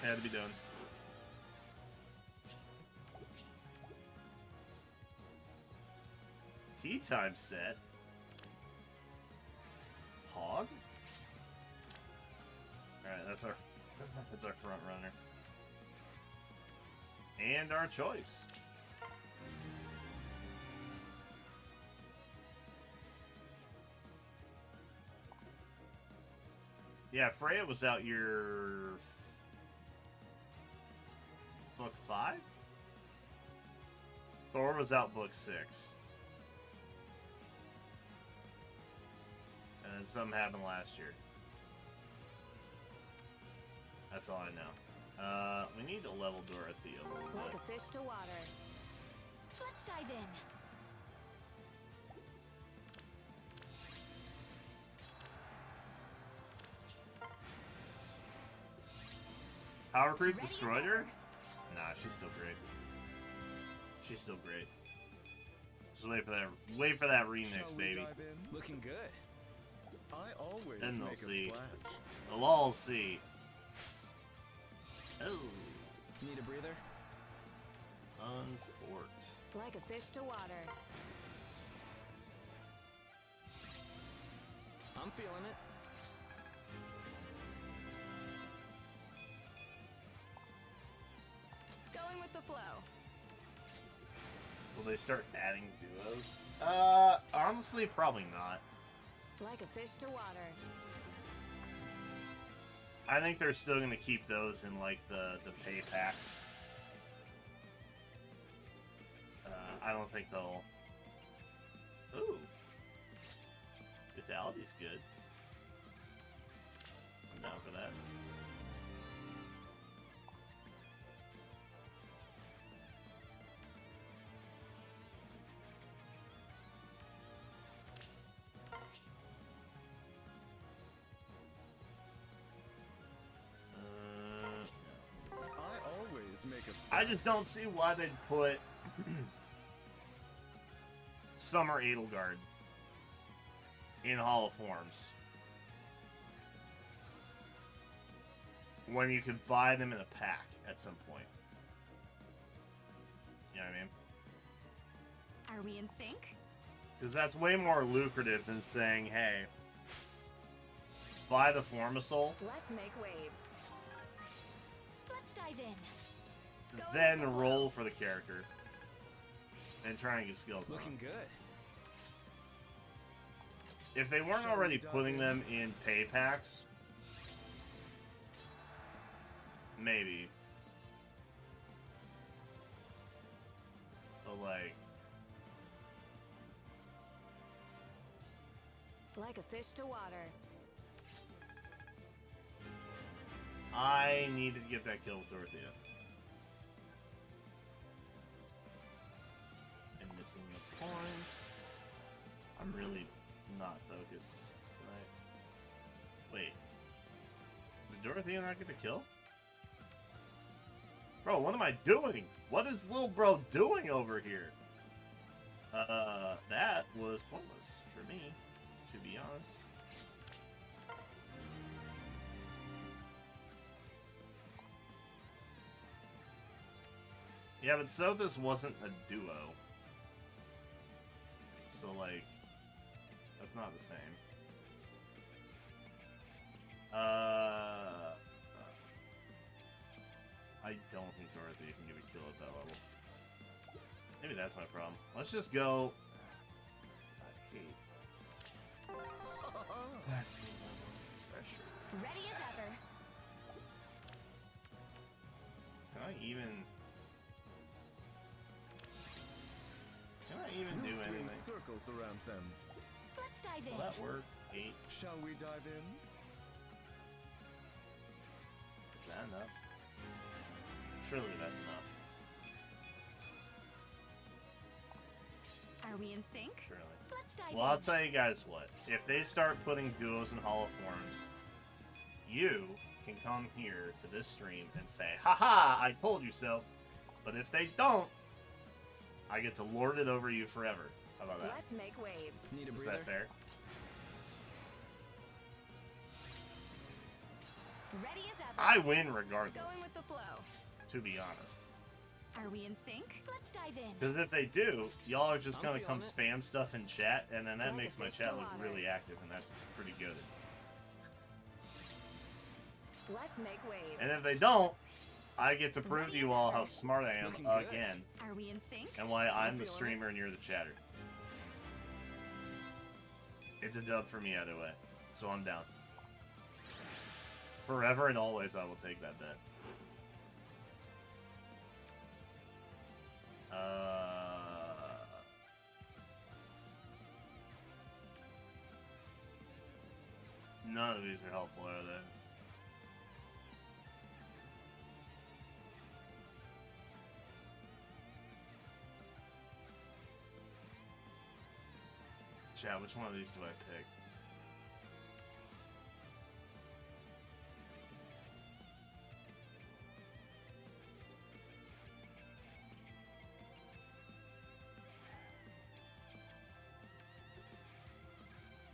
Had to be done. Tea time set. Hog? Alright, that's our front runner. And our choice. Yeah, Freya was out your book 5? Thor was out book 6. And then something happened last year. That's all I know. We need to level Dorothea a little Like bit. a fish to water. Let's dive in. Power Creep Ready destroyed as her? ever. Nah, she's still great. She's still great. Just wait for that remix, Shall we baby. dive in? Looking good. I always Then they'll make see. a splash. They'll all see. Oh. Need a breather? Unforked. Like a fish to water. I'm feeling it. Going with the flow. Will they start adding duos? Honestly, probably not. Like a fish to water. I think they're still gonna keep those in like the pay packs. I don't think they'll. Ooh, Vitality's good. I'm down for that. I always make a I splash. just don't see why they'd put Summer Edelgard in Hall of Forms when you could buy them in a pack at some point. You know what I mean? Are we in sync? Because that's way more lucrative than saying, hey, buy the Formasoul, Let's make waves. Let's dive in. then roll for the character and try and get skills on Looking it. good. If they weren't already putting them in pay packs, maybe. But like, Like a fish to water. I needed to get that kill with Dorothea. And missing a point. I'm really not focused tonight. Wait. Did Dorothea not get the kill? Bro, what am I doing? What is little bro doing over here? That was pointless for me, to be honest. Yeah, but so this wasn't a duo. So, like, that's not the same. I don't think Dorothea can get a kill at that level. Maybe that's my problem. Let's just go. I hate pressure. Ready as ever. Can I even? Can I even do anything? Circles around them. Let's dive in. Will that work? 8. Shall we dive in? Is that enough? Surely that's enough. Are we in sync? Surely. Let's dive Well, I'll in. tell you guys what. If they start putting duos in Hall of Forms, you can come here to this stream and say, haha, I told you so. But if they don't, I get to lord it over you forever. How about that? Let's make waves. Need a Is breather? that fair? Ready as ever. I win regardless, Going with the flow. to be honest. Are we in sync? Let's dive in. Because if they do, y'all are just I'm gonna come feeling spam stuff in chat, and then that Like a makes my fish to chat look water. really active, and that's pretty good. Let's make waves. And if they don't, I get to prove to Ready you as all ever. how smart I am Looking good. again, Are we in sync? and why I'm the feeling it. streamer and you're the chatter. It's a dub for me either way, so I'm down. Forever and always, I will take that bet. None of these are helpful, are they? Chat, which one of these do I pick?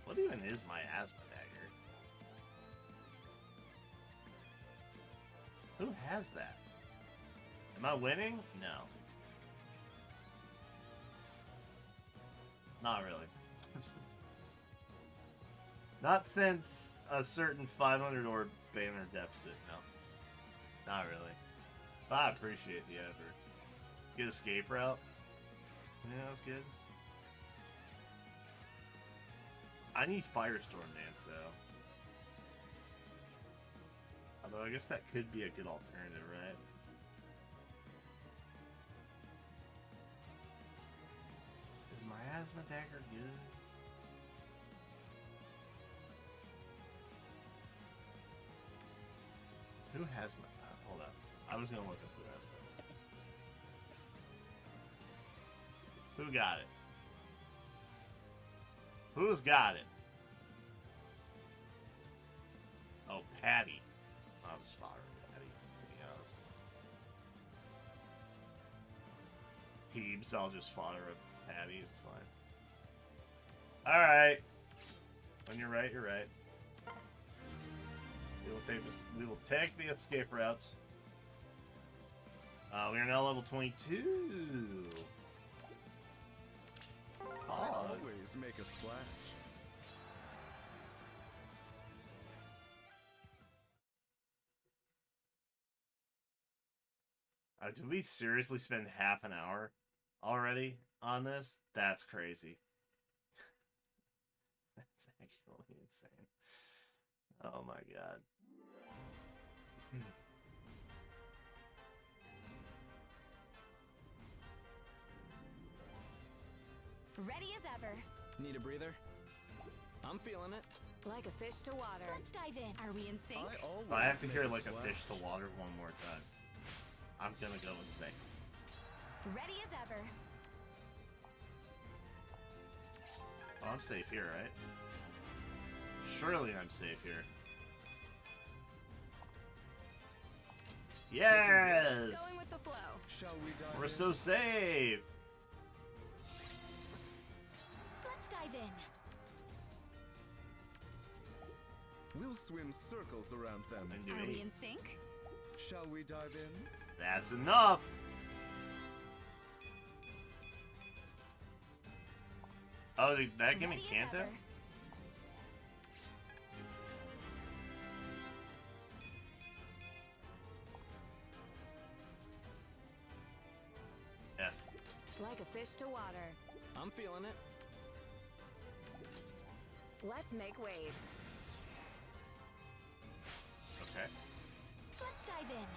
What even is my asthma dagger? Who has that? Am I winning? No. Not really. Not since a certain 500 orb banner deficit, no. Not really. But I appreciate the effort. Get escape route. Yeah, that was good. I need Firestorm Dance, though. Although I guess that could be a good alternative, right? Is my asthma dagger good? Who has my... hold up. I was gonna look up who has that. Who got it? Who's got it? Oh, Patty. I'll just fodder Patty, to be honest. Teams, I'll just fodder a Patty, it's fine. Alright. When you're right, you're right. We will take the escape routes. We are now level 22. I always make a splash. Did we seriously spend half an hour already on this? That's crazy. That's It's actually insane. Oh my god. Ready as ever. Need a breather? I'm feeling it. Like a fish to water. Let's dive in. Are we in sync? I always If I have to make hear a like a splash. fish to water one more time, I'm gonna go insane. Ready as ever. Oh, I'm safe here, right? Surely I'm safe here. Yes! Going with the flow. Shall we dive We're in? so safe! Let's dive in. We'll swim circles around them. And do Are we eight. in sync? Shall we dive in? That's enough! Oh, did that give me Ready as Kanto? ever. F. Like a fish to water. I'm feeling it. Let's make waves. Okay. Let's dive in.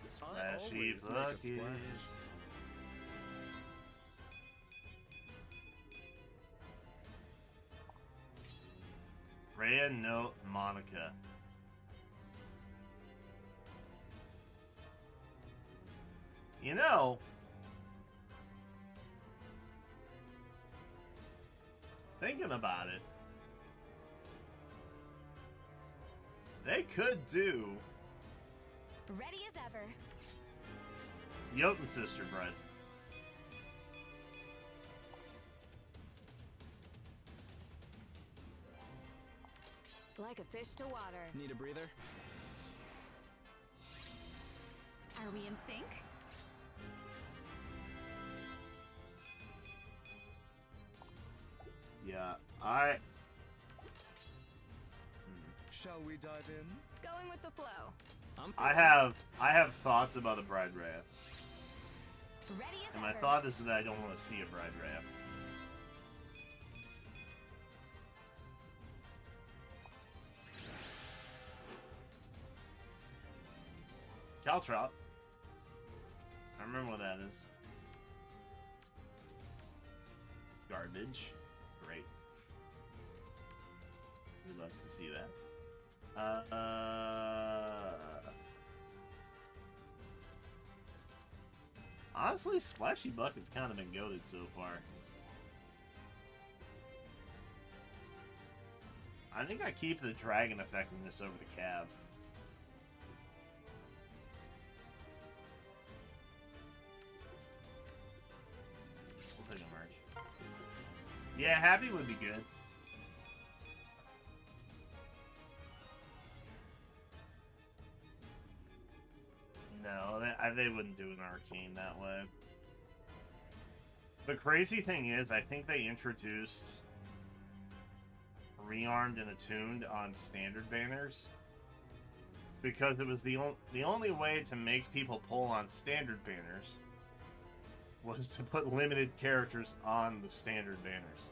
I Splashy always make a buckets. splash. Rhea, no, Monica. You know, thinking about it, they could do Ready as ever. Jotun sister brides. Like a fish to water. Need a breather? Are we in sync? Yeah, I. Shall we dive in? Going with the flow. I'm I feeling have thoughts about a bride Rhea, Ready as and my ever. thought is that I don't want to see a bride Rhea. Caltrout. I remember what that is. Garbage. Great. Who loves to see that? Honestly, Splashy Bucket's kind of been goated so far. I think I keep the dragon effectiveness over the Cav. We'll take a merch. Yeah, Happy would be good. No, they wouldn't do an arcane that way. The crazy thing is, I think they introduced Rearmed and Attuned on standard banners because it was the only way to make people pull on standard banners was to put limited characters on the standard banners.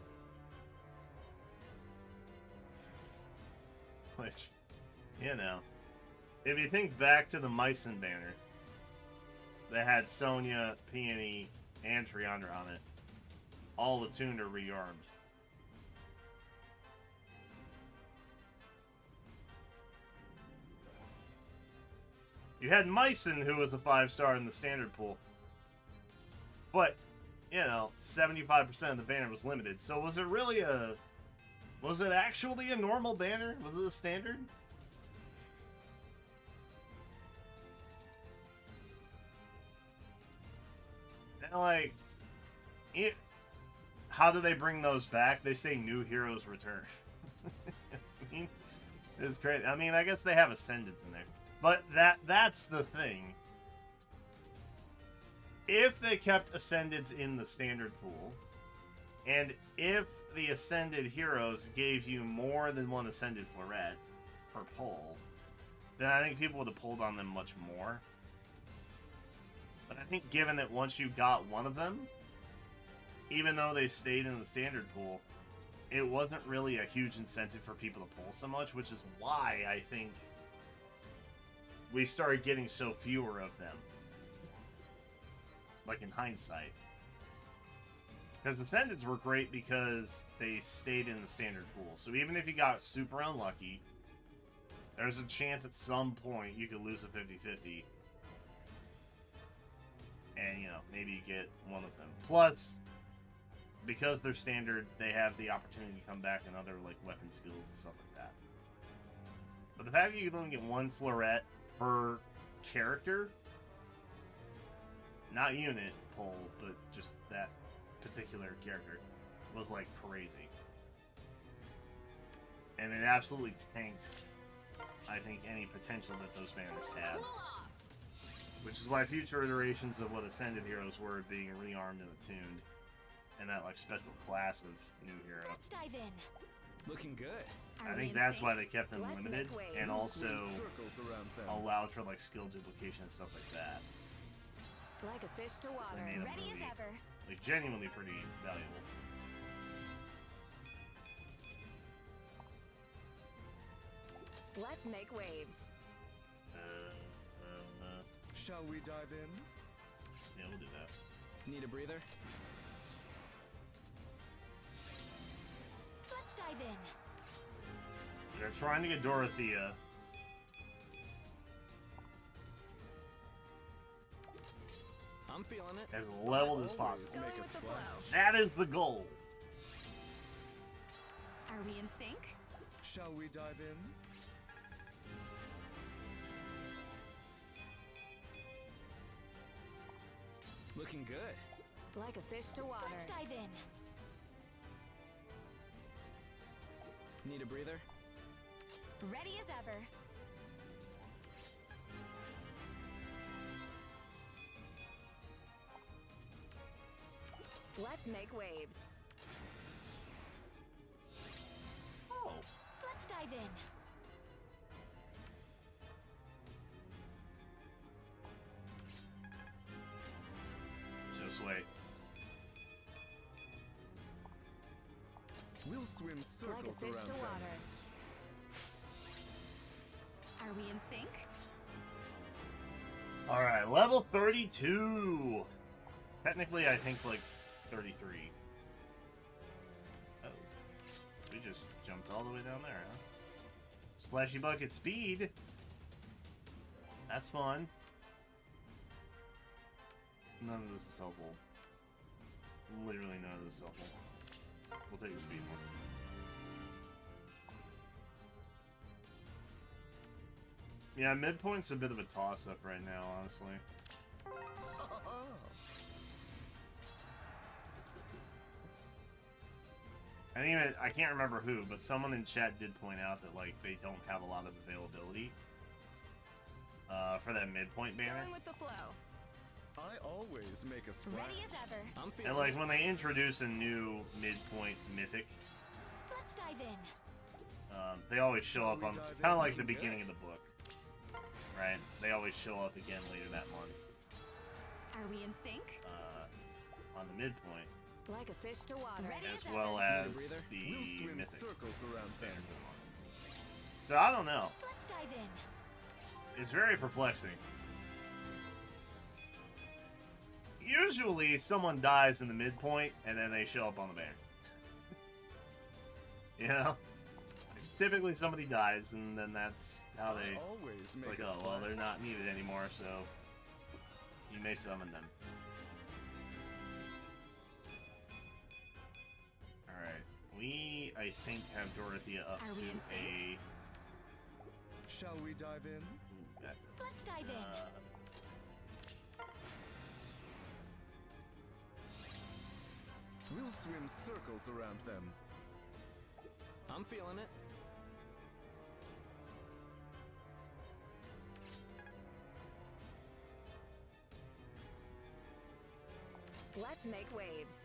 Which, you know, if you think back to the Mycen banner, they had Sonya, Peony, and Triandra on it. All attuned or rearmed. You had Mycen, who was a 5-star in the standard pool. But, you know, 75% of the banner was limited. So was it really a... Was it actually a normal banner? Was it a standard? And like... how do they bring those back? They say new heroes return. I mean, it's great. I mean, I guess they have Ascendants in there. But that's the thing. If they kept Ascendants in the standard pool, and if the Ascended heroes gave you more than one Ascended Floret per pull, then I think people would have pulled on them much more. But I think given that once you got one of them, even though they stayed in the standard pool, it wasn't really a huge incentive for people to pull so much, which is why I think we started getting so fewer of them. Like in hindsight. Because Ascendants were great because they stayed in the standard pool. So even if you got super unlucky, there's a chance at some point you could lose a 50-50. And, you know, maybe you get one of them. Plus, because they're standard, they have the opportunity to come back in other, like, weapon skills and stuff like that. But the fact that you can only get one floret per character, not unit pull, but just that particular character, was, like, crazy. And it absolutely tanked, I think, any potential that those banners had. Which is why future iterations of what Ascended heroes were being rearmed and attuned. And that, like, special class of new hero. Let's dive in. Looking good. I think that's why they kept them Let's limited, make waves. and also Circles around them. allowed for, like, skill duplication and stuff like that. Like a fish to water. They made them Ready as really, ever. like, genuinely pretty valuable. Let's make waves. Shall we dive in? Yeah, we'll do that. Need a breather? Let's dive in. They're trying to get Dorothea. I'm feeling it. As leveled as Always possible. Going make a with the splash. flow. That is the goal. Are we in sync? Shall we dive in? Looking good. Like a fish to water. Let's dive in. Need a breather? Ready as ever. Let's make waves. Oh. Let's dive in. Just wait. We'll swim Like a circles fish around to them. water. Are we in sync? Alright, level 32. Technically, I think, like, 33. Oh. We just jumped all the way down there, huh? Splashy Bucket Speed. That's fun. None of this is helpful. Literally none of this is helpful. We'll take the speed one. Yeah, midpoint's a bit of a toss-up right now, honestly. I think I can't remember who, but someone in chat did point out that, like, they don't have a lot of availability for that midpoint banner. Going with the flow. I always make a splash. Ready as ever. I'm feeling And, like, it. when they introduce a new midpoint mythic, Let's dive in. they always show up on, kind of like the Looking beginning good. of the book, right? They always show up again later that month Are we in sync? on the midpoint, Like a fish to water. Ready as as well ever. as Need a breather? the We'll swim mythic. circles around them. So I don't know. Let's dive in. It's very perplexing. Usually, someone dies in the midpoint, and then they show up on the banner. You know? Typically, somebody dies, and then that's how they... I always It's make like, a oh, well, splash. they're not needed anymore, so... You may summon them. Alright. We, I think, have Dorothea up Are to we in a... Shall we dive in? Ooh, that does- Let's dive in. We'll swim circles around them. I'm feeling it. Let's make waves.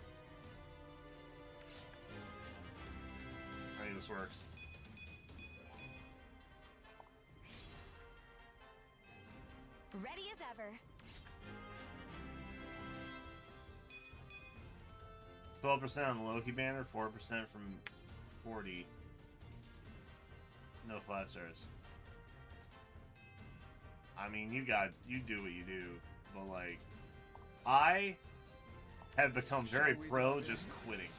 I think this works. Ready as ever. 12% on the Loki banner, 4% from 40. No 5 stars. I mean, you do what you do, but like, I have become very pro just quitting.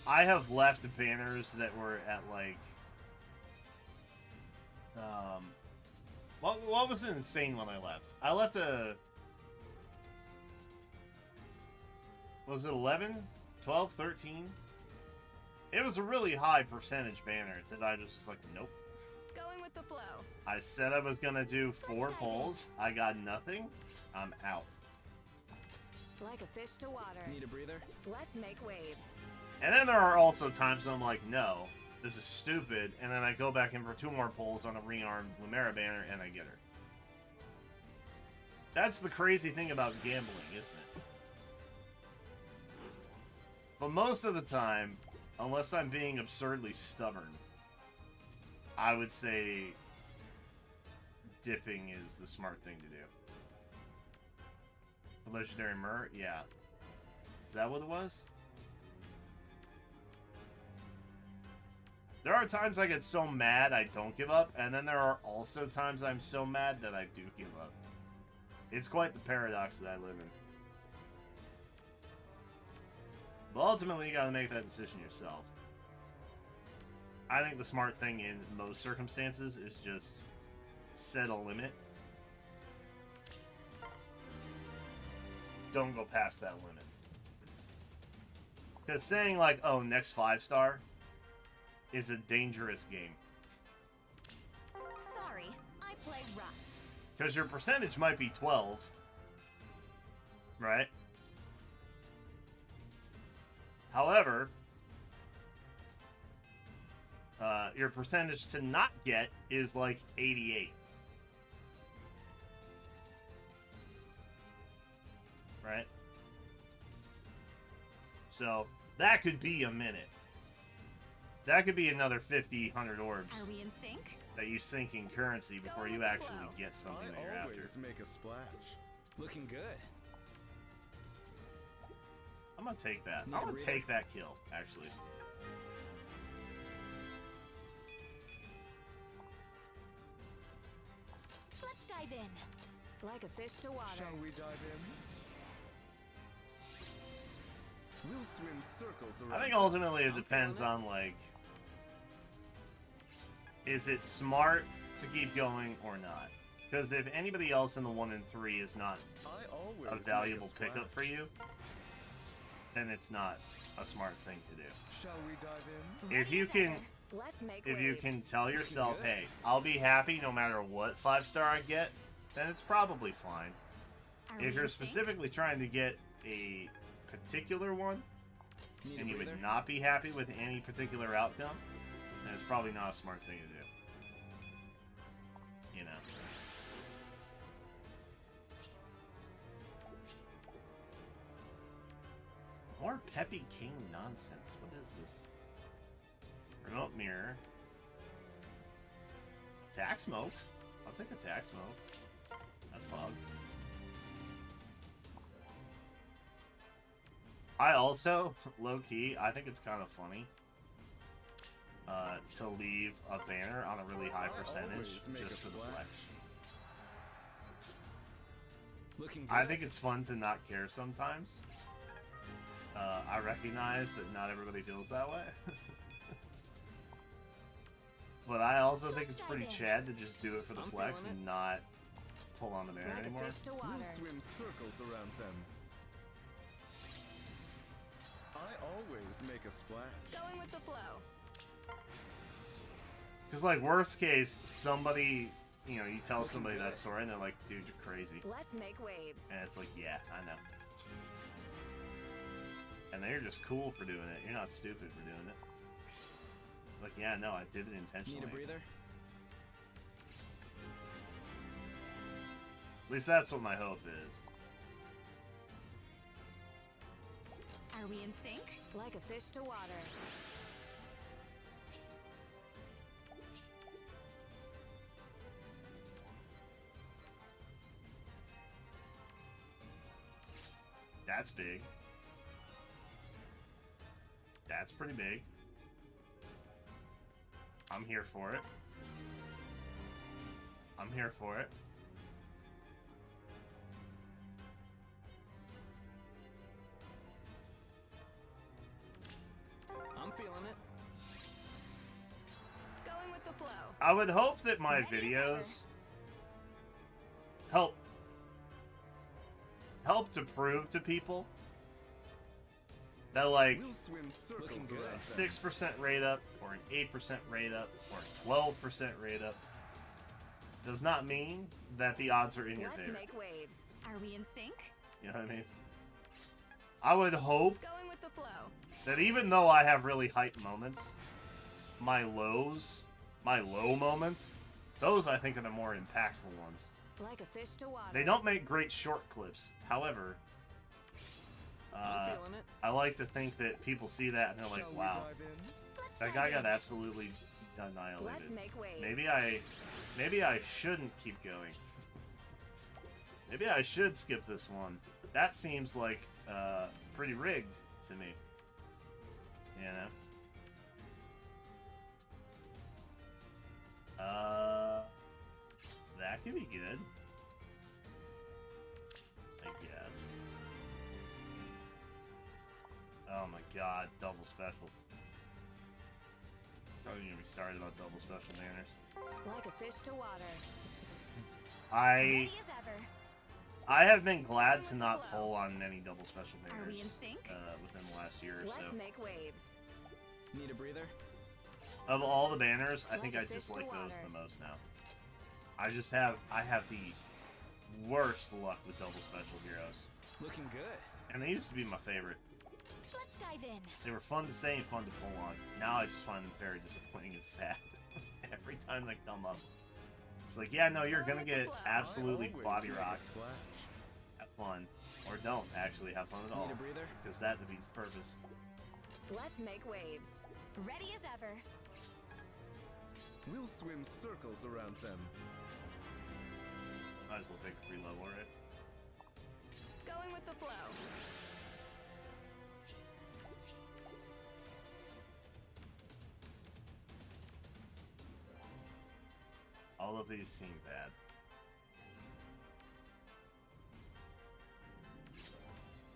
I have left banners that were at like, what was an insane one I left? I left a, was it 11, 12, 13? It was a really high percentage banner that I just was like, nope. Going with the flow. I said I was gonna do 4 polls. I got nothing. I'm out. Like a fish to water. Need a breather? Let's make waves. And then there are also times when I'm like, no, this is stupid. And then I go back in for 2 more polls on a rearmed Lumera banner and I get her. That's the crazy thing about gambling, isn't it? But most of the time, unless I'm being absurdly stubborn, I would say dipping is the smart thing to do. The legendary Myrrh? Yeah. Is that what it was? There are times I get so mad I don't give up, and then there are also times I'm so mad that I do give up. It's quite the paradox that I live in. But ultimately, you gotta make that decision yourself. I think the smart thing in most circumstances is just set a limit. Don't go past that limit. Because saying like, oh, next 5-star is a dangerous game. Sorry, I played rough. Because your percentage might be 12. Right? However, your percentage to not get is like 88. Right? So, that could be a minute. That could be another 50, 100 orbs Are we in sync? that you sink in currency before Go you with the actually flow. get something that you're I after. always make a splash. Looking good. I'm gonna take that. Need I'm a gonna breather? take that kill, actually. Let's dive in. Like a fish to water. Shall we dive in? We'll swim circles around. I think ultimately it I'm depends feeling it. on, like, is it smart to keep going or not? Because if anybody else in the 1 and 3 is not I always a make valuable splash. pickup for you, then it's not a smart thing to do. Shall we dive in? If you can, Let's make if you waves. can tell yourself, good. hey, I'll be happy no matter what 5-star I get, then it's probably fine. Are we If you're in sync? specifically trying to get a particular one, Need a and you breather? would not be happy with any particular outcome, then it's probably not a smart thing to do. You know. More Peppy King nonsense. What is this? Remote mirror. Attack smoke. I'll take attack smoke. That's bug. I also, low-key, I think it's kind of funny to leave a banner on a really high I percentage always make just a for the splash. flex. Looking good. I think it's fun to not care sometimes. I recognize that not everybody feels that way. But I also think Let's it's pretty dive in. Chad to just do it for the I'm flex feeling and not pull on the banner Like anymore. a fish to water. We'll swim circles around them. I always make a splash. Going with the flow. Because, like, worst case, somebody, you know, you tell Looking somebody that good. story and they're like, dude, you're crazy. Let's make waves. And it's like, yeah, I know. And then you're just cool for doing it. You're not stupid for doing it. Like, yeah, no, I did it intentionally. Need a breather? At least that's what my hope is. Are we in sync? Like a fish to water. That's big. That's pretty big. I'm here for it. I'm here for it. I'm feeling it. Going with the flow. I would hope that my Ready as videos help to prove to people that, like, We'll swim circles Looking good. around a them. 6% rate up or an 8% rate up or a 12% rate up does not mean that the odds are in your Let's favor. make waves. Are we in sync? You know what I mean? I would hope Going with the flow. that even though I have really hype moments, my low moments, those I think are the more impactful ones. Like a fish to water. They don't make great short clips. However, I'm feeling it. I like to think that people see that and they're like, Shall we wow, dive in? Let's that dive guy in. got absolutely Let's annihilated. make waves. Maybe I shouldn't keep going. Maybe I should skip this one. That seems like pretty rigged to me. You know? That could be good. I guess. Oh my god, double special. Probably gonna be started about double special banners. Like a fish to water. I Ready as ever. have been glad to not pull on many double special Are banners we in sync? within the last year or Let's so. make waves. Need a breather? Of all the banners, I Like think a I fish dislike to those water. the most now. I have the worst luck with double special heroes. Looking good. And they used to be my favorite. Let's dive in. They were fun to say and fun to pull on. Now I just find them very disappointing and sad. Every time they come up. It's like, yeah, no, you're gonna get absolutely I always body make a rocked. splash. Have fun. Or don't actually have fun at all. Need a breather? Because that defeats the purpose. Let's make waves. Ready as ever. We'll swim circles around them. Might as well take a free level, right? Going with the flow. All of these seem bad.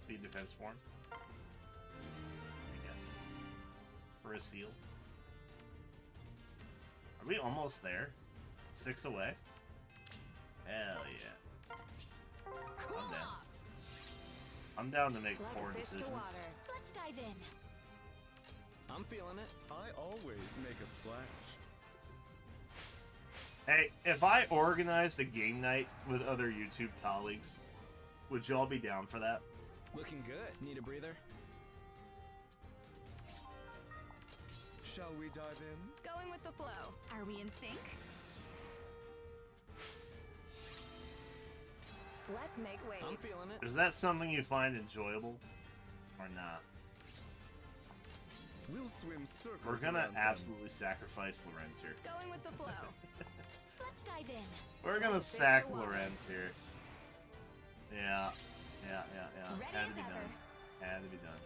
Speed defense form. I guess. For a seal. Are we almost there? 6 away? Hell yeah. Cool I'm down. off. I'm down to make Like poor a fish decisions. to water. Let's dive in. I'm feeling it. I always make a splash. Hey, if I organized a game night with other YouTube colleagues, would y'all be down for that? Looking good. Need a breather? Shall we dive in? Going with the flow. Are we in sync? Let's make waves. I'm feeling it. Is that something you find enjoyable or not? We'll swim circles We're gonna around them. absolutely sacrifice Lorenz here. Going with the flow. Let's dive in. We're gonna Fish to sack water. Lorenz here. Yeah. Ready Had to as be ever. done. Had to be done.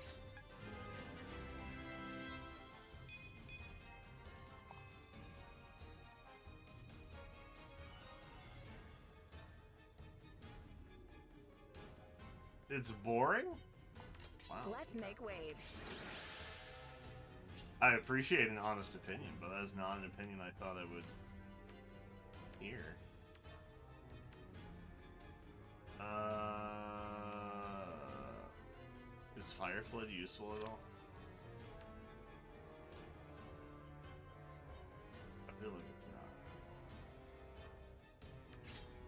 It's boring? Wow. Let's make waves. I appreciate an honest opinion, but that is not an opinion I thought I would hear. Is Fire Flood useful at all? I feel like it's not.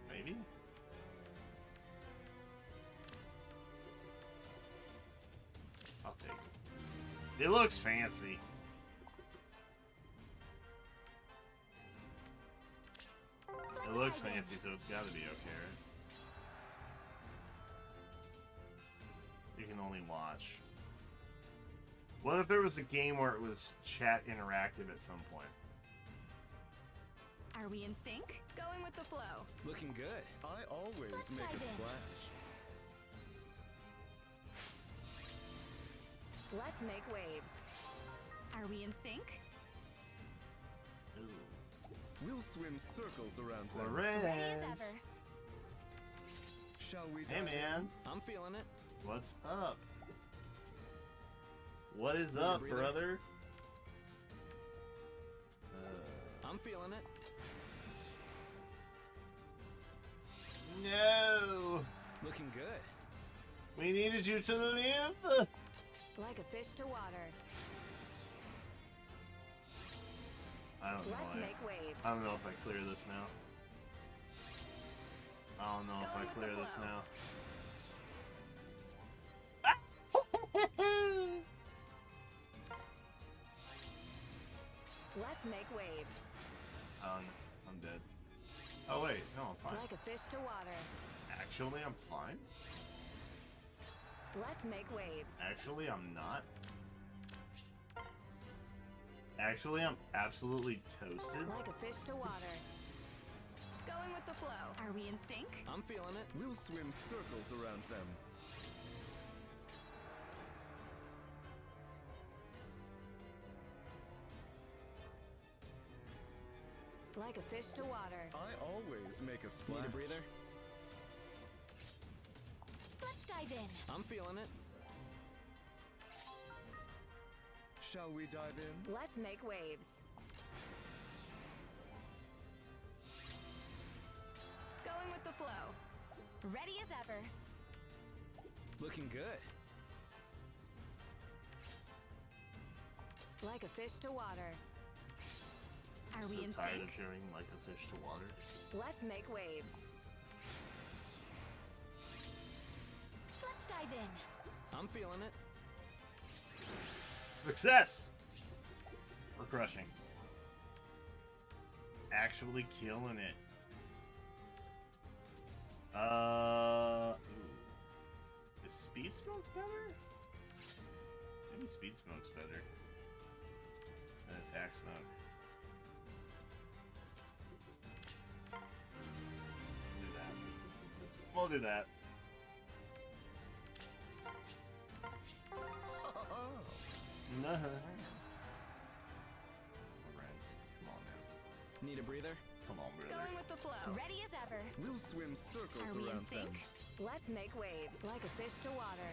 Maybe? I'll take it. It looks fancy. It looks dive in. fancy, so it's gotta be okay, right? You can only watch. What if there was a game where it was chat interactive at some point? Are we in sync? Going with the flow. Looking good. I always Let's make a dive in. splash. Let's make waves. Are we in sync? Ooh. We'll swim circles around them. Ready as Lorenz. ever. Shall we Hey dive man, I'm feeling it. what's up? What is Need a up, breather? brother? I'm feeling it. No! Looking good. We needed you to live! Like a fish to water. I don't know. Let's make waves. I don't know if I clear this now. I don't know if I Going with the clear this flow. now. Let's make waves. I'm dead. Oh wait, no, I'm fine. Like a fish to water. Actually, I'm fine. Let's make waves. Actually, I'm not. Actually, I'm absolutely toasted. Like a fish to water. Going with the flow. Are we in sync? I'm feeling it. We'll swim circles around them. Like a fish to water. I always make a splash. Need a breather? Let's dive in. I'm feeling it. Shall we dive in? Let's make waves. Going with the flow. Ready as ever. Looking good. Like a fish to water. Are we So in tired sync? of hearing like a fish to water. Let's make waves. Let's dive in. I'm feeling it. Success! We're crushing. Actually killing it. Ooh. Is speed smoke better? Maybe speed smoke's better than attack smoke. Do that. We'll do that. No. Lorenz, come on now. Need a breather? Come on, brother. Going with the flow. Ready as ever. We'll swim circles Are we in around them. sync? Let's make waves. Like a fish to water.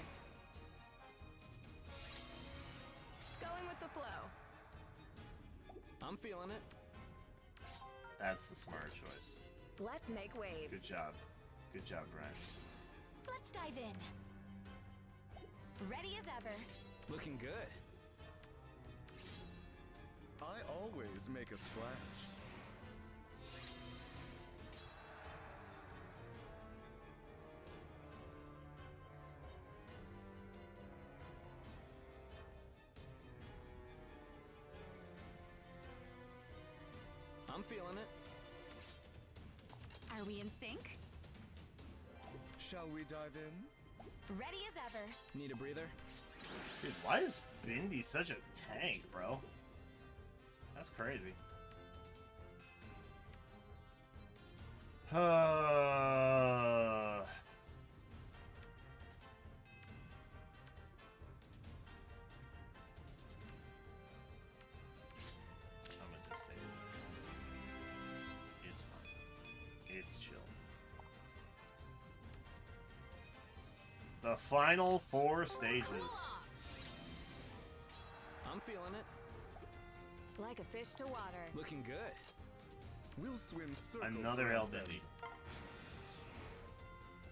Going with the flow. I'm feeling it. That's the smart choice. Let's make waves. Good job. Good job, Brian. Let's dive in. Ready as ever. Looking good. I always make a splash. I'm feeling it. Are we in sync? Shall we dive in? Ready as ever. Need a breather? Dude, why is Bindi such a tank, bro? That's crazy. I'm gonna just take it. It's fine. It's chill. The final 4 stages. I'm feeling it. Like a fish to water. Looking good. We'll swim circles Another around them. L50.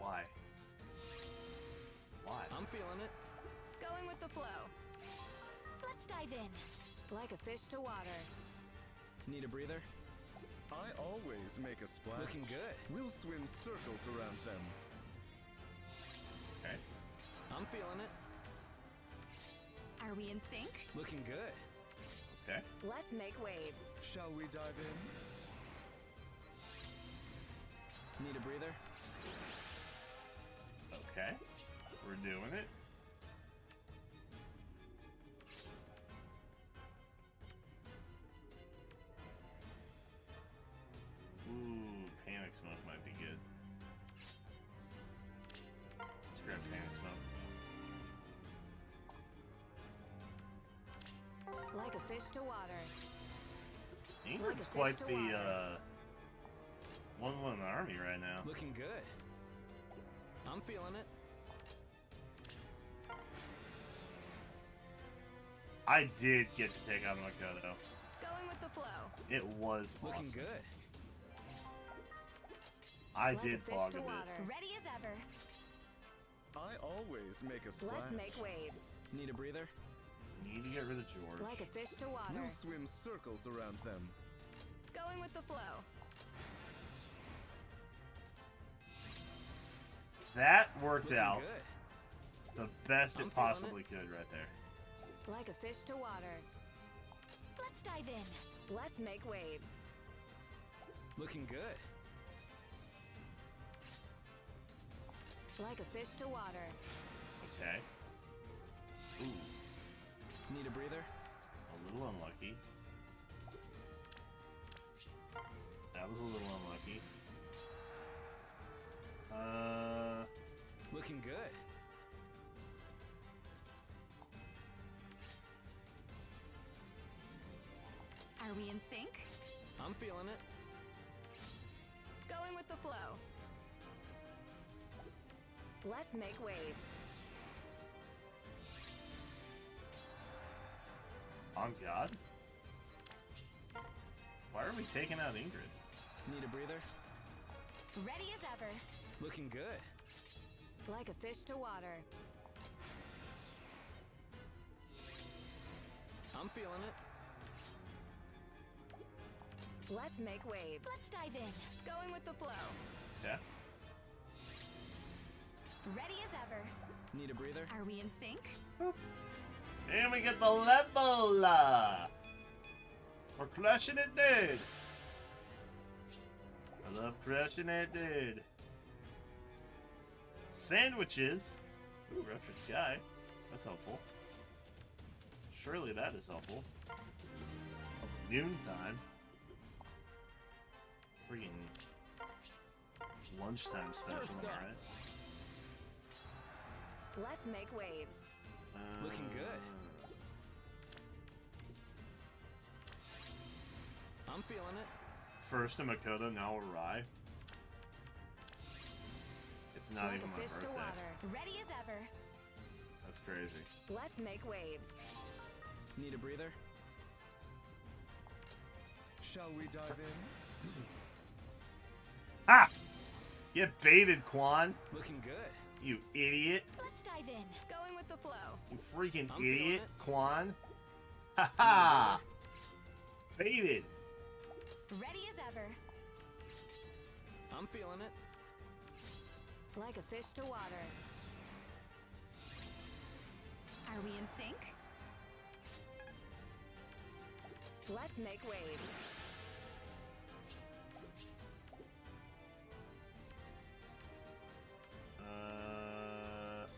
Why? Why? I'm feeling it. Going with the flow. Let's dive in. Like a fish to water. Need a breather? I always make a splash. Looking good. We'll swim circles around them. Okay. I'm feeling it. Are we in sync? Looking good. Okay. Let's make waves. Shall we dive in? Need a breather? Okay. We're doing it. Ooh, panic smoke might be good. Let's grab panic smoke. Like a fish to water. Ingrid's Like a quite fish to the water. one-woman army right now. Looking good. I'm feeling it. I did get to take out Makoto. Going with the flow. It was Looking awesome. good. I Like did a fish fog to a bit. water. Ready as ever. I always make a splash. Let's make waves. Need a breather? Need to get rid of George. Like a fish to water. We'll swim circles around them. Going with the flow. That worked Looking out good. the best I'm it feeling possibly could right there. Like a fish to water. Let's dive in. Let's make waves. Looking good. Like a fish to water. Okay. Ooh, Need a breather? a little unlucky. That was a little unlucky. Looking good. Are we in sync? I'm feeling it. Going with the flow. Let's make waves. On God? Why are we taking out Ingrid? Need a breather? Ready as ever. Looking good. Like a fish to water. I'm feeling it. Let's make waves. Let's dive in. Going with the flow. Yeah. Ready as ever. Need a breather? Are we in sync? And we get the level! We're crushing it, dude! I love crushing it, dude. Sandwiches. Ooh, Ruptured Sky. That's helpful. Surely that is helpful. Noontime. Freaking lunchtime special, Surf's up. alright? Let's make waves. Looking good. I'm feeling it. First a Makoto, now a Rai. It's not Like even a my fish to birthday. water. Ready as ever. That's crazy. Let's make waves. Need a breather? Shall we dive in? Ah! Get baited, Quan. Looking good. You idiot. Let's dive in. Going with the flow. You freaking I'm feeling idiot, it. Quan. Ha ha! Baited. Ready as ever. I'm feeling it. Like a fish to water. Are we in sync? Let's make waves.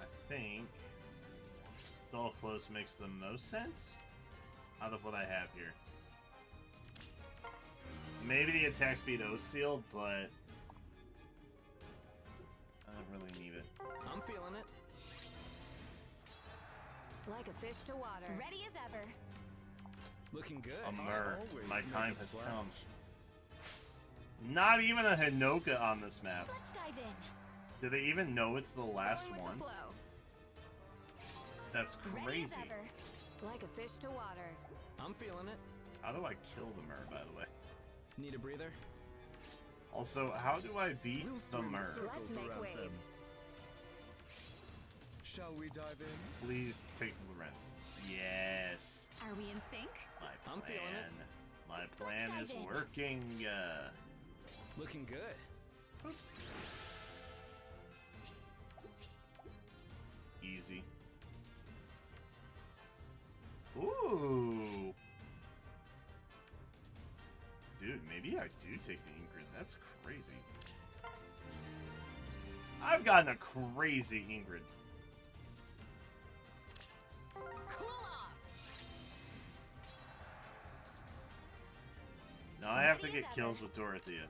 I think Dull Close makes the most sense out of what I have here. Maybe the attack speed O seal, but I don't really need it. I'm feeling it. Like a fish to water. Ready as ever. Looking good. A Myrrh, always my make time a has splash. come. Not even a Hinoka on this map. Let's dive in. Do they even know it's the last Going with one? the flow. That's Ready crazy. as ever. Like a fish to water. I'm feeling it. How do I kill the Myrrh, by the way? Need a breather? Also, how do I beat We'll the swim Myrrh? circles Let's make around waves. them. Shall we dive in? Please take Lorenz. Yes. Are we in sync? My plan. I'm feeling it. My plan dive is in. working. Looking good. Easy. Ooh. Dude, maybe I do take the Ingrid. That's crazy. I've gotten a crazy Ingrid. Cool off. Now I have to Ready get as kills ever. with Dorothea.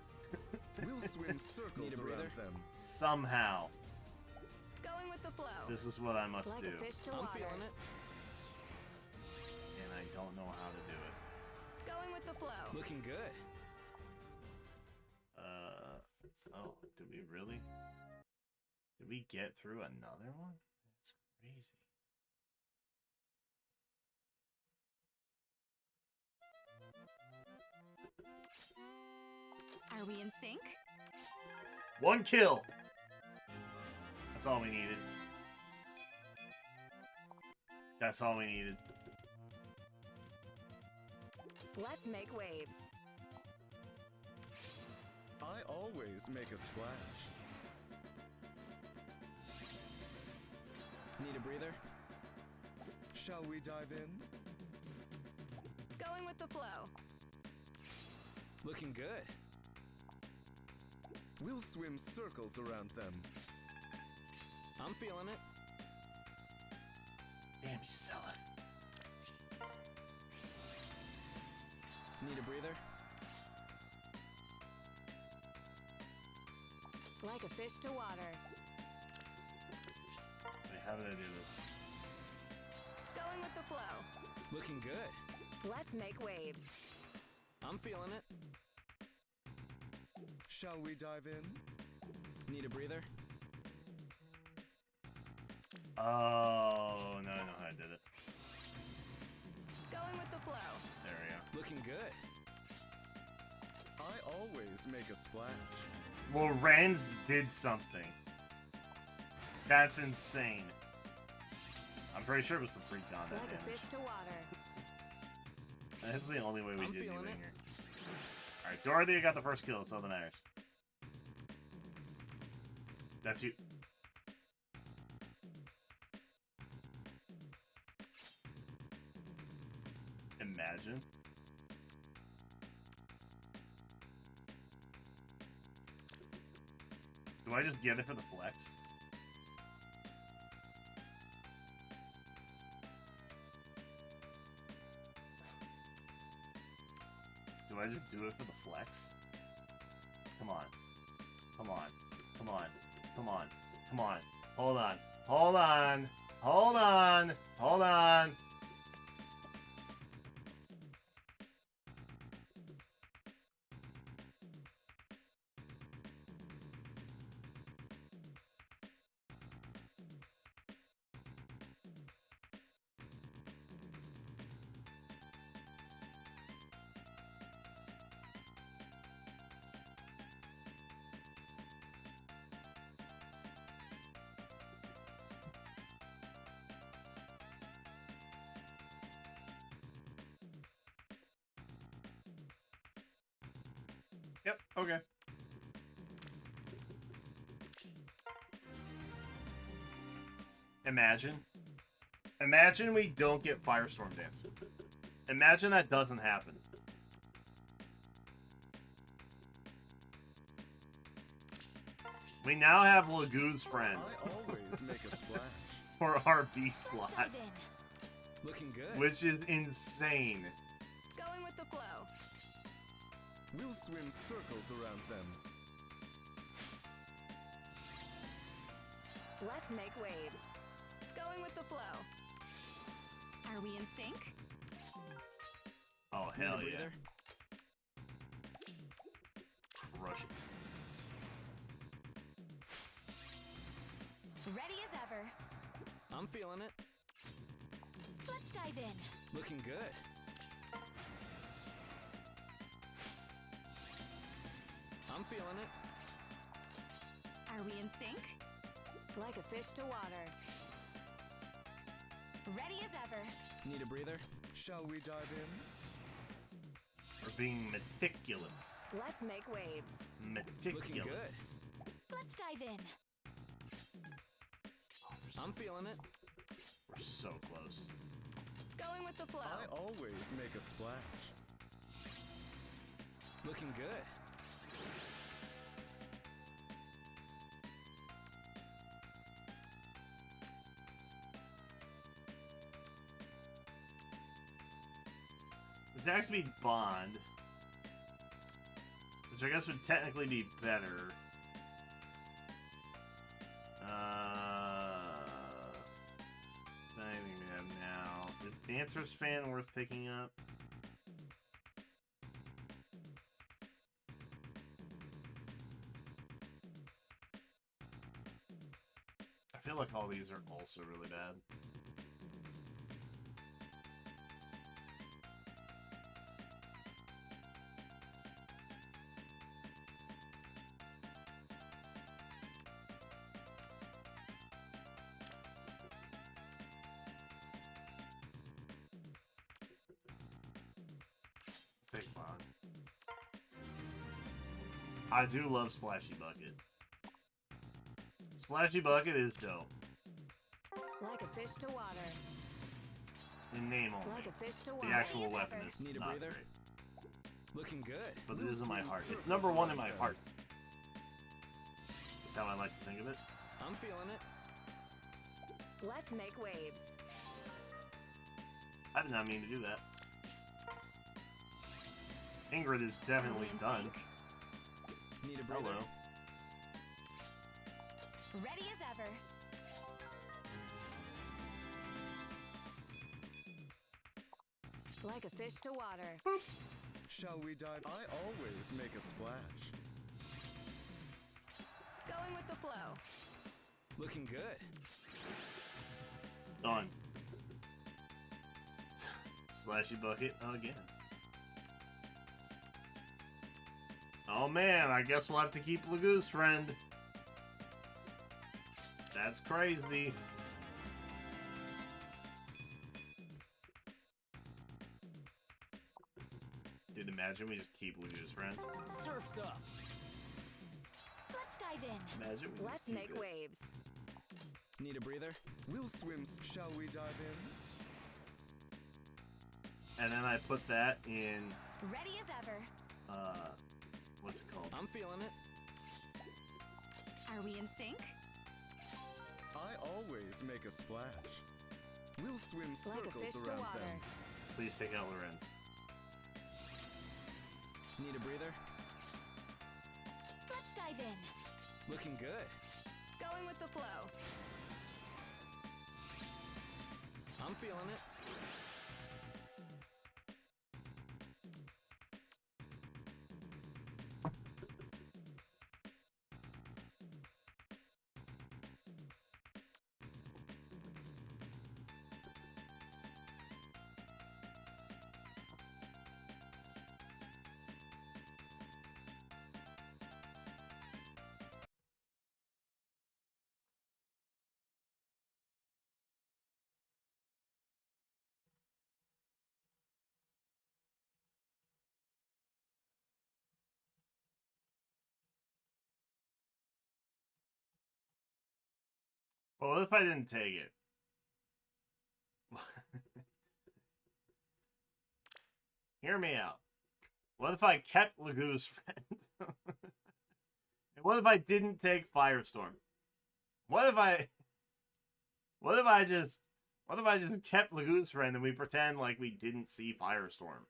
We'll swim circles Need a breather? around them. Somehow. Going with the flow. This is what I must Like do. a fish to I'm water. feeling it. And I don't know how to do it. Going with the flow. Looking good. Oh, did we really? Did we get through another one? That's crazy. Are we in sync? 1 kill! That's all we needed. That's all we needed. Let's make waves. I always make a splash. Need a breather? Shall we dive in? Going with the flow. Looking good. We'll swim circles around them. I'm feeling it. Damn, you sell it. Need a breather? Like a fish to water. Wait, how did I do this? Going with the flow. Looking good. Let's make waves. I'm feeling it. Shall we dive in? Need a breather? Oh, no, I know how I did it. Going with the flow. There we go. Looking good. I always make a splash. Lorenz did something. That's insane. I'm pretty sure it was the free combat Like a damage. fish to water. That's the only way we I'm did feeling anything it. here. Alright, Dorothy got the first kill. That's all that matters. That's you. Imagine. Do I just get it for the flex? Do I just do it for the flex? Come on. Come on. Come on. Come on. Come on. Hold on. Hold on. Hold on. Hold on. Yep, okay. Imagine. Imagine we don't get Firestorm Dance. Imagine that doesn't happen. We now have Lagoon's friend I always make a splash. for our B Let's slot, dive in. Looking good. which is insane. Going with the flow. We'll swim circles around them. Let's make waves. Going with the flow. Are we in sync? Oh, Need a hell yeah. breather? Crush it. Ready as ever. I'm feeling it. Let's dive in. Looking good. I'm feeling it. Are we in sync? Like a fish to water. Ready as ever. Need a breather? Shall we dive in? We're being meticulous. Let's make waves. Meticulous. Let's dive in. I'm feeling it. We're so close. Going with the flow. I always make a splash. Looking good. Attack speed bond, which I guess would technically be better. Anything we have now. This Dancer's fan worth picking up. I feel like all these are also really bad. Say fun. I do love Splashy Bucket. Splashy Bucket is dope. Like a fish to water. In name only. Like a fish to The water. actual weapon is Need a not breather? great. Looking good. But it is in my heart. It's number one in my heart. That's how I like to think of it. I'm feeling it. Let's make waves. I did not mean to do that. Ingrid is definitely done. Need a breather? Hello. Ready as ever. Like a fish to water. Shall we dive? I always make a splash. Going with the flow. Looking good. Done. Splashy Bucket again. Oh man, I guess we'll have to keep Lagoose Friend. That's crazy. Dude, imagine we just keep Lagoose Friend. Surf's up. Let's dive in. Imagine we Let's just keep make it. waves. Need a breather? We'll swim. Shall we dive in? And then I put that in, Ready as ever. what's it called? I'm feeling it. Are we in sync? I always make a splash. We'll swim Like a circles fish to around water. them. Please take out Lorenz. Need a breather? Let's dive in. Looking good. Going with the flow. I'm feeling it. Well, what if I didn't take it? Hear me out. What if I kept Lagoose Friend? And what if I didn't take Firestorm? What if I just kept Lagoose Friend and we pretend like we didn't see Firestorm?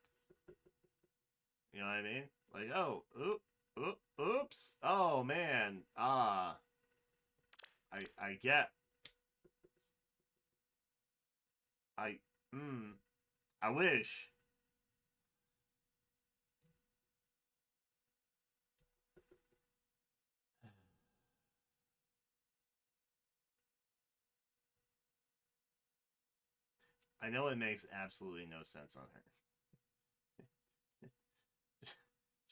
You know what I mean? Like, oh, oops. Oh man. I get. I wish. I know it makes absolutely no sense on her.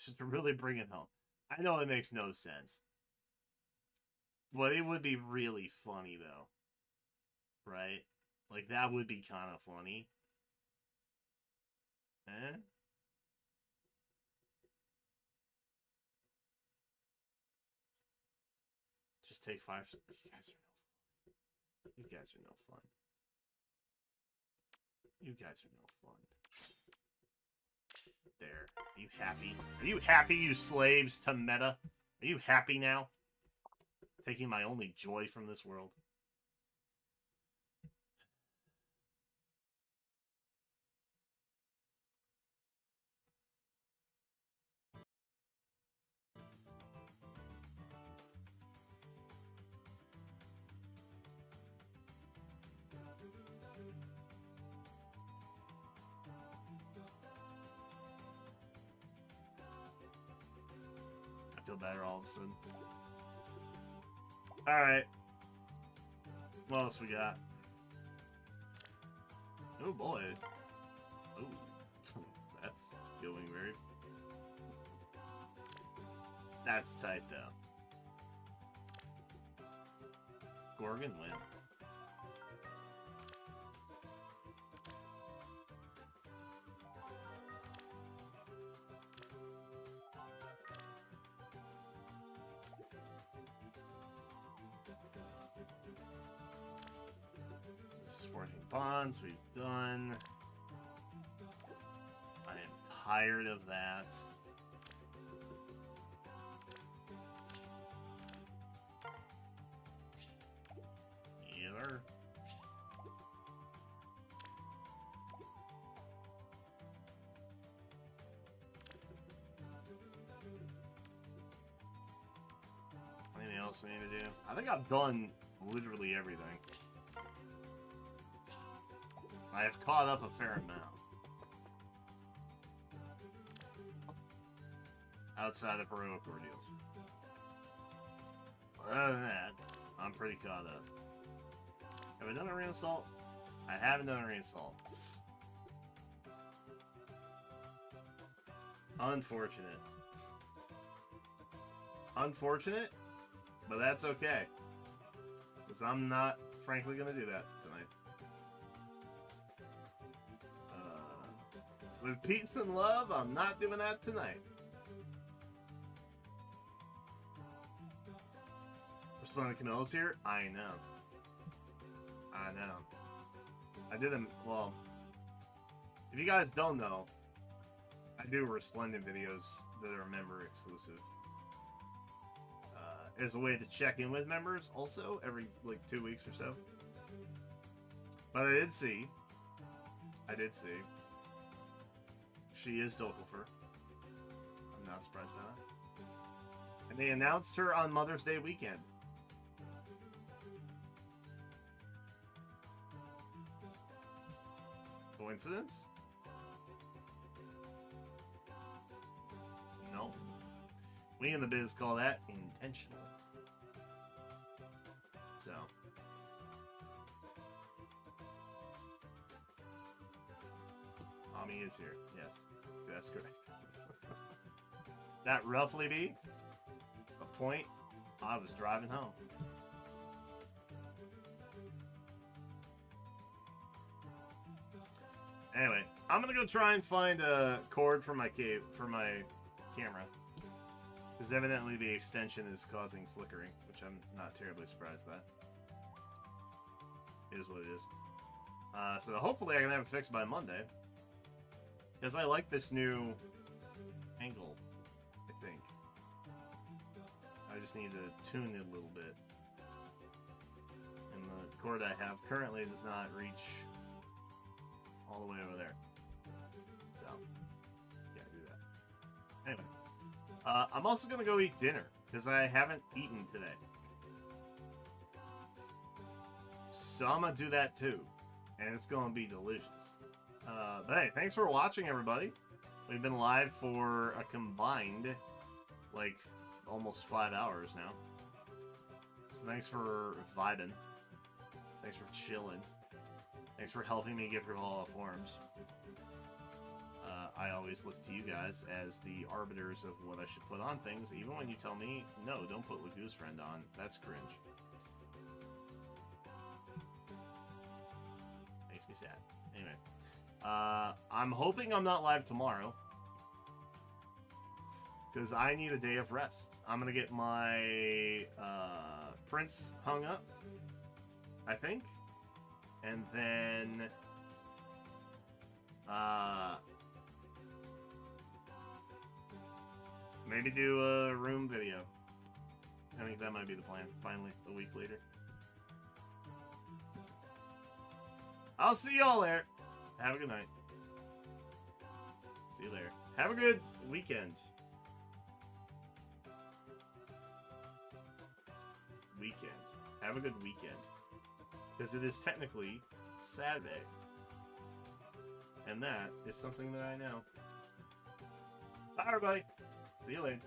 Just to really bring it home. I know it makes no sense. But it would be really funny, though. Right? Like, that would be kind of funny. Eh? Just take 5. You guys are no fun. You guys are no fun. There. Are you happy? Are you happy, you slaves to meta? Are you happy now? Taking my only joy from this world. feel better all of a sudden. Alright. What else we got? Oh boy. Oh. That's going very... That's tight though. Gorgon win. Forging bonds, we've done. I am tired of that. Either. Anything else we need to do? I think I've done literally everything. I have caught up a fair amount. Outside of heroic ordeals. Other than that, I'm pretty caught up. Have I done a reassault? I haven't done a reassault. Unfortunate. Unfortunate, but that's okay. Because I'm not, frankly, going to do that tonight. With peace and love, I'm not doing that tonight. We're splitting the Camillas here? I know. I know. I did them, well, if you guys don't know, I do Resplendent videos that are member exclusive. As a way to check in with members also every, like, 2 weeks or so. But I did see, she is Dokelfer. I'm not surprised by that. And they announced her on Mother's Day weekend. Coincidence? No. We in the biz call that intentional. So. Mommy is here. Yes. That's correct. That roughly be a point I was driving home. Anyway, I'm gonna go try and find a cord for my camera. Because evidently the extension is causing flickering, which I'm not terribly surprised by. It is what it is. So hopefully I can have it fixed by Monday. Because I like this new angle, I think. I just need to tune it a little bit. And the cord I have currently does not reach all the way over there. So, yeah, do that. Anyway. I'm also going to go eat dinner, because I haven't eaten today. So I'm going to do that too. And it's going to be delicious. But hey, thanks for watching, everybody. We've been live for a combined, like, almost 5 hours now. So thanks for vibing. Thanks for chilling. Thanks for helping me get through all the forums. I always look to you guys as the arbiters of what I should put on things, even when you tell me, no, don't put Lagoose Friend on. That's cringe. Makes me sad. Anyway. I'm hoping I'm not live tomorrow. Because I need a day of rest. I'm going to get my prints hung up, I think. And then... maybe do a room video. I think that might be the plan, finally, a week later. I'll see y'all there. Have a good night. See you later. Have a good weekend. Have a good weekend. Because it is technically Saturday. And that is something that I know. Bye, everybody. See you later.